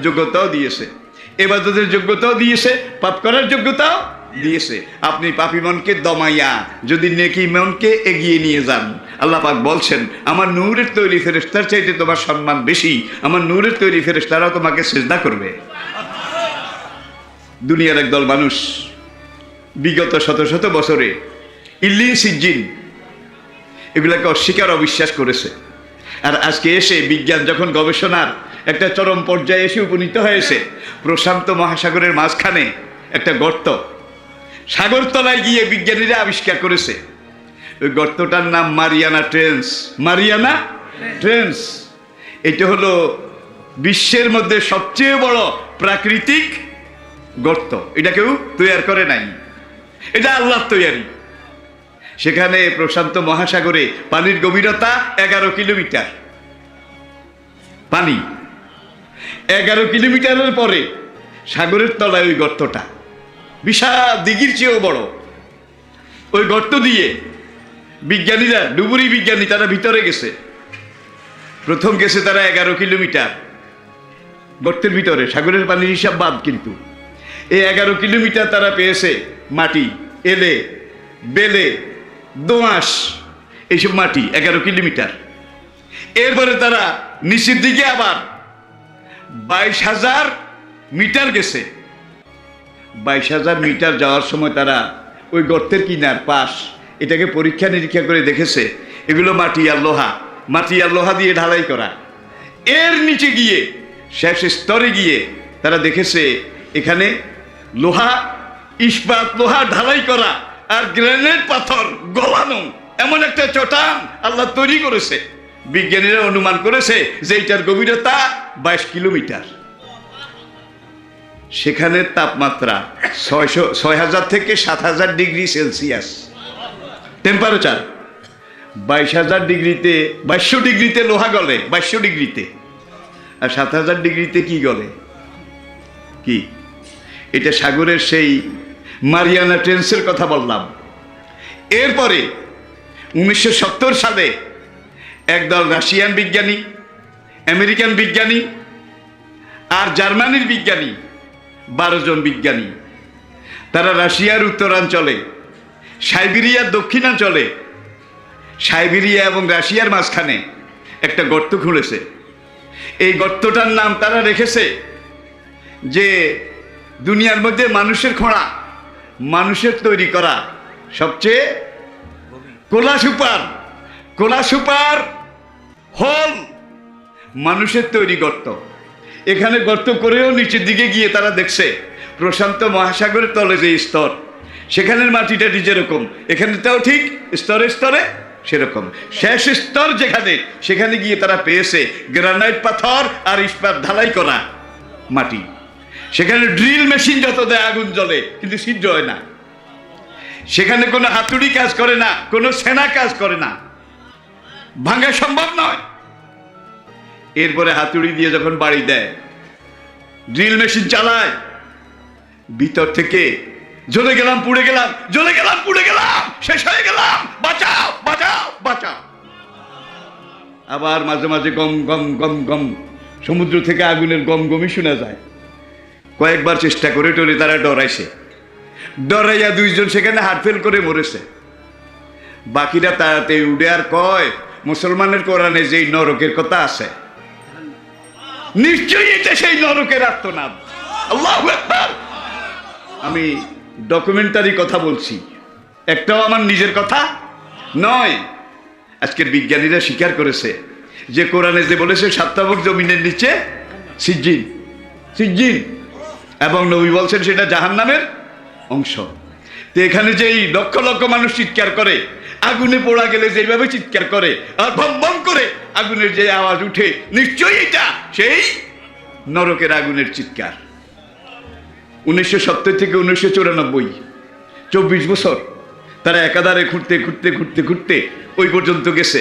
যোগ্যতাও দিয়েছে, ইবাদতের যোগ্যতাও দিয়েছে, পাপ করার যোগ্যতাও দিয়েছে। আপনি পাপী মনকে দমাইয়া যদি নেকি মনকে এগিয়ে নিয়ে যান, আল্লাহ পাক বলছেন আমার নূরের তৈরি ফেরেশতার চাইতে তোমার সম্মান বেশি, আমার নূরের তৈরি ফেরেশতারাও তোমাকে সিজদা করবে। দুনিয়ার একদল মানুষ বিগত শত শত বছরে ইল্লিন সিজ্জিন এগুলাকে অস্বীকার অবিশ্বাস করেছে, আর আজকে এসে বিজ্ঞান যখন গবেষণার একটা চরম পর্যায়ে এসে উপনীত হয়েছে, প্রশান্ত মহাসাগরের মাঝখানে একটা গর্ত, সাগর তলায় গিয়ে বিজ্ঞানীরা আবিষ্কার করেছে, ওই গর্তটার নাম মারিয়ানা ট্রেঞ্চ। মারিয়ানা ট্রেঞ্চ এটা হলো বিশ্বের মধ্যে সবচেয়ে বড় প্রাকৃতিক গর্ত, এটা কেউ তৈরি করে নাই, এটা আল্লাহর তৈরি। সেখানে প্রশান্ত মহাসাগরে পানির গভীরতা 11 কিলোমিটার, পানি 11 কিলোমিটারের পরে সাগরের তলায় ওই গর্তটা, বিশাল দিঘির চেয়েও বড়। ওই গর্ত দিয়ে বিজ্ঞানীরা, ডুবুরি বিজ্ঞানী, তারা ভিতরে গেছে। প্রথম গেছে তারা 11 কিলোমিটার গর্তের ভিতরে, সাগরের পানির হিসাব বাদ, কিন্তু এই 11 কিলোমিটার তারা পেয়েছে মাটি, এলে বেলে দোআঁশ এইসব মাটি 11 কিলোমিটার। এরপরে তারা নিচের দিকে আবার 22,000 মিটার গেছে। 22,000 মিটার যাওয়ার সময় তারা ওই গর্তের কিনার পাশ এটাকে পরীক্ষা নিরীক্ষা করে দেখেছে এগুলো মাটি আর লোহা, মাটি আর লোহা দিয়ে ঢালাই করা। এর নিচে গিয়ে শেষ স্তরে গিয়ে তারা দেখেছে এখানে লোহা, ইস্পাত লোহা ঢালাই করা আর গ্রানাইট পাথর গলানো এমন একটা চটান আল্লাহ তৈরি করেছে। বিজ্ঞানীরা অনুমান করেছে যে এটার গভীরতা 22 কিলোমিটার। সেখানে তাপমাত্রা 6,000 থেকে 7,000 ডিগ্রি সেলসিয়াস টেম্পারেচার। 22,000 ডিগ্রিতে 2200 ডিগ্রিতে লোহা গলে, 2200 ডিগ্রিতে। আর 7,000 ডিগ্রিতে কি গলে? কি? এটা সাগরের সেই মারিয়ানা ট্রেন্সের কথা বললাম। এরপরে 1970 সালে একদল রাশিয়ান বিজ্ঞানী, আমেরিকান বিজ্ঞানী আর জার্মানির বিজ্ঞানী, 12 জন বিজ্ঞানী, তারা রাশিয়ার উত্তরাঞ্চলে, সাইবেরিয়ার দক্ষিণাঞ্চলে, সাইবেরিয়া এবং রাশিয়ার মাঝখানে একটা গর্ত খুঁড়েছে। এই গর্তটার নাম তারা রেখেছে যে দুনিয়ার মধ্যে মানুষের খোঁড়া, মানুষের তৈরি করা সবচেয়ে কোলা সুপার হল মানুষের তৈরি গর্ত। এখানে গর্ত করেও নিচের দিকে গিয়ে তারা দেখছে প্রশান্ত মহাসাগরের তলে যে স্তর, সেখানের মাটিটা যেরকম এখানেটাও ঠিক স্তরে স্তরে সেরকম। শেষ স্তর যেখানে, সেখানে গিয়ে তারা পেয়েছে গ্রানাইট পাথর আর ইস্পাত ঢালাই করা মাটি। সেখানে ড্রিল মেশিন যত দেয় আগুন জ্বলে, কিন্তু সিদ্ধ হয় না। সেখানে কোনো হাতুড়ি কাজ করে না, কোনো সেনা কাজ করে না, ভাঙা সম্ভব নয়। এরপরে হাতুড়ি দিয়ে যখন বাড়ি দেয়, ড্রিল মেশিন চালায়, ভিতর থেকে জ্বলে গেলাম, পুড়ে গেলাম, জ্বলে গেলাম, পুড়ে গেলাম, শেষ হয়ে গেলাম, বাঁচাও বাঁচাও বাঁচাও। আবার মাঝে মাঝে গম গম গম গম, সমুদ্র থেকে আগুনের গম গমই শোনা যায়। কয়েকবার চেষ্টা করে টরে তারা ডরাইছে, ডরাইয়া 2 জন সেখানে হার্ট ফেল করে মরেছে। বাকিরা তাড়াতে উঠে আর কয়, মুসলমানের কোরআনে যেই নরকের কথা আছে, নিশ্চয়ই এটা সেই নরকের আত্মনাদ। আল্লাহু আকবার। আমি ডকুমেন্টারি কথা বলছি, একটাও আমার নিজের কথা নয়। আজকের বিজ্ঞানীরা স্বীকার করেছে যে কোরআনে যে বলেছে 7 তাবক জমিনের নিচে সিজ্জিন, সিজ্জিন, এবং নবী বলছেন সেটা জাহান্নামের অংশ। তো এখানে যে এই লক্ষ লক্ষ মানুষ চিৎকার করে, আগুনে পোড়া গেলে যেভাবে চিৎকার করে আর বম বম করে আগুনের যে আওয়াজ উঠে, নিশ্চয়ই এটা সেই নরকের আগুনের চিৎকার। 1970 থেকে 1994, 24 বছর তারা একাধারে ঘুরতে ঘুরতে ঘুরতে ঘুরতে ওই পর্যন্ত গেছে।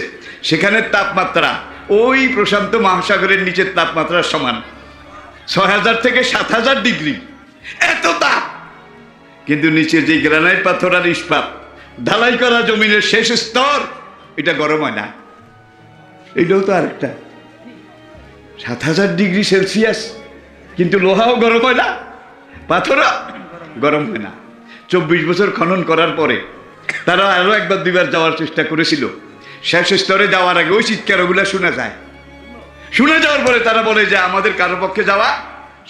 সেখানে তাপমাত্রা ওই প্রশান্ত মহাসাগরের নিচের তাপমাত্রার সমান, 6000 থেকে 7000 ডিগ্রি, এত তাপ। কিন্তু নিচে যে গ্রানাইট পাথর আর ইস্পাত ঢালাই করা জমিনের শেষ স্তর, এটা গরম হয় না। এটাও তো আরেকটা 7000 ডিগ্রি সেলসিয়াস, কিন্তু লোহাও গরম হয় না, পাথরও গরম হয় না। 24 বছর খনন করার পরে তারা আরো একবার 2বার যাওয়ার চেষ্টা করেছিল। শেষ স্তরে যাওয়ার আগে ওই চিৎকার ওগুলা শোনা যায়। শুনে যাওয়ার পরে তারা বলে যে আমাদের কারো পক্ষে যাওয়া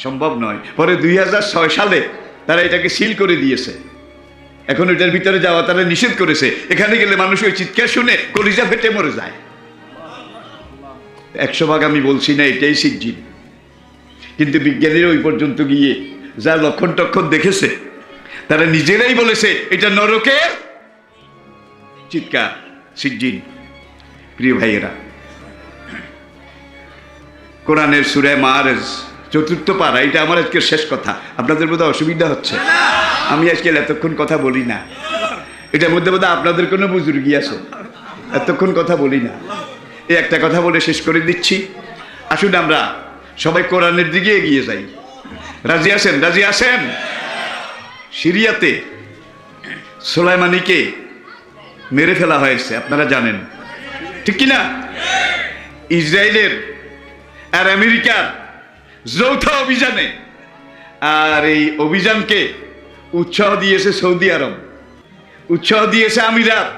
সম্ভব নয়। পরে 2006 সালে তারা এটাকে সিল করে দিয়েছে। এখন এটার ভিতরে যাওয়া তারা নিষেধ করেছে। এখানে গেলে মানুষ ওই চিৎকার শুনে কলিজা ফেটে মরে যায়। 100 আমি বলছি না এটাই সিজ্জিন, কিন্তু বিজ্ঞানীরা ওই পর্যন্ত গিয়ে যা লক্ষণ টক্ষণ দেখেছে, তারা নিজেরাই বলেছে এটা নরকের চিৎকার, সিজ্জিন। প্রিয় ভাইয়েরা, কোরআনের সূরা মাআরিজ 4th পারা, এটা আমার আজকের শেষ কথা। আপনাদের বোধহয় অসুবিধা হচ্ছে, আমি আজকে এতক্ষণ কথা বলি না। এটার মধ্যে বোধহয় আপনাদের কোনো বুজুর্গি আছে, এতক্ষণ কথা বলি না। এই একটা কথা বলে শেষ করে দিচ্ছি। আসুন আমরা সবাই কোরআনের দিকে এগিয়ে যাই। রাজি আছেন? রাজি আছেন? সিরিয়াতে সুলাইমানিকে মেরে ফেলা হয়েছে, আপনারা জানেন, ঠিক কিনা? ইসরায়েলের আর আমেরিকার যৌথ অভিযানে, আর এই অভিযানকে উৎসাহ দিয়েছে সৌদি আরব, উৎসাহ দিয়েছে আমিরাত,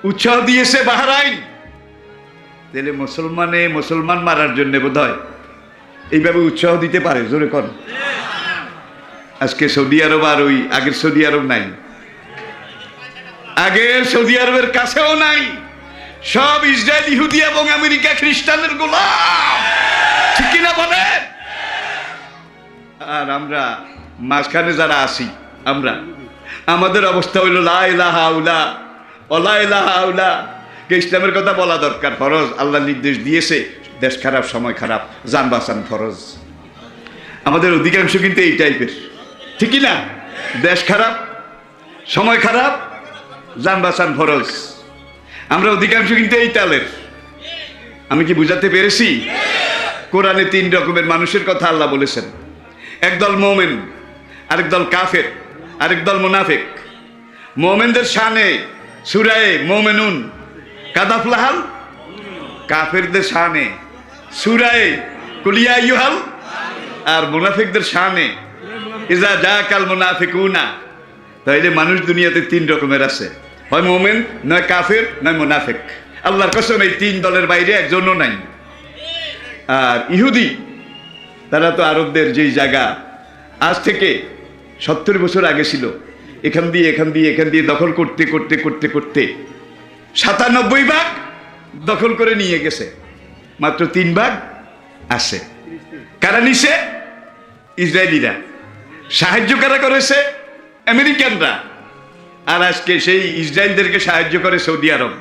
উৎসাহ দিয়েছে বাহরাইন। তাহলে মুসলমান মারার জন্য বোধ হয় এইভাবে উৎসাহ দিতে পারে? জোরে কর। আজকে সৌদি আরব আর ওই আগের সৌদি আরব নাই, আগের সৌদি আরবের কাছেও নাই। সব ইসরায়েল, ইহুদি এবং আমেরিকা খ্রিস্টানের গোলাম, ঠিক কিনা বলেন? আর আমরা মাঝখানে যারা আছি, আমাদের অবস্থা হইল লা ইলাহা ইল্লাল্লাহ ওয়া লা ইলাহা ইল্লাল্লাহ। ইসলামের কথা বলা দরকার, ফরজ, আল্লাহ নির্দেশ দিয়েছে। দেশ খারাপ, সময় খারাপ, জান বাঁচান ফরজ। আমাদের অধিকাংশ কিন্তু এই টাইপের, ঠিক কিনা? দেশ খারাপ, সময় খারাপ, জান বাঁচান ফরজ। আমরা অধিকাংশ কিন্তু এই তালের। আমি কি বুঝাতে পেরেছি? কোরআনে 3 রকমের মানুষের কথা আল্লাহ বলেছেন। একদল মোমেন, আরেক দল কাফের, আরেক দল মুনাফিক। মোমেনদের শানে সূরায়ে মুমিনুন কাদ আফলাহাল, কাফেরদের শানে সূরায়ে কুল ইয়া আইয়ুহাল, আর মুনাফিকদের শানে ইজা জাকাল মুনাফিকুনা। তাইলে মানুষ দুনিয়াতে 3 রকমের আছে, হয় মোমেন, নয় কাফের, নয় মুনাফিক। আল্লাহর কসম এই 3 দলের বাইরে একজনও নাই। আর ইহুদি, তারা তো আরবদের যেই জায়গা আজ থেকে 70 বছর আগে ছিল, এখান দিয়ে দখল করতে করতে করতে করতে 97 ভাগ দখল করে নিয়ে গেছে, মাত্র 3 ভাগ আছে। কারা নিছে? ইসরায়েলিরা। সাহায্য কারা করেছে? আমেরিকানরা। আর আজকে সেই ইসরায়েলদেরকে সাহায্য করে সৌদি আরব।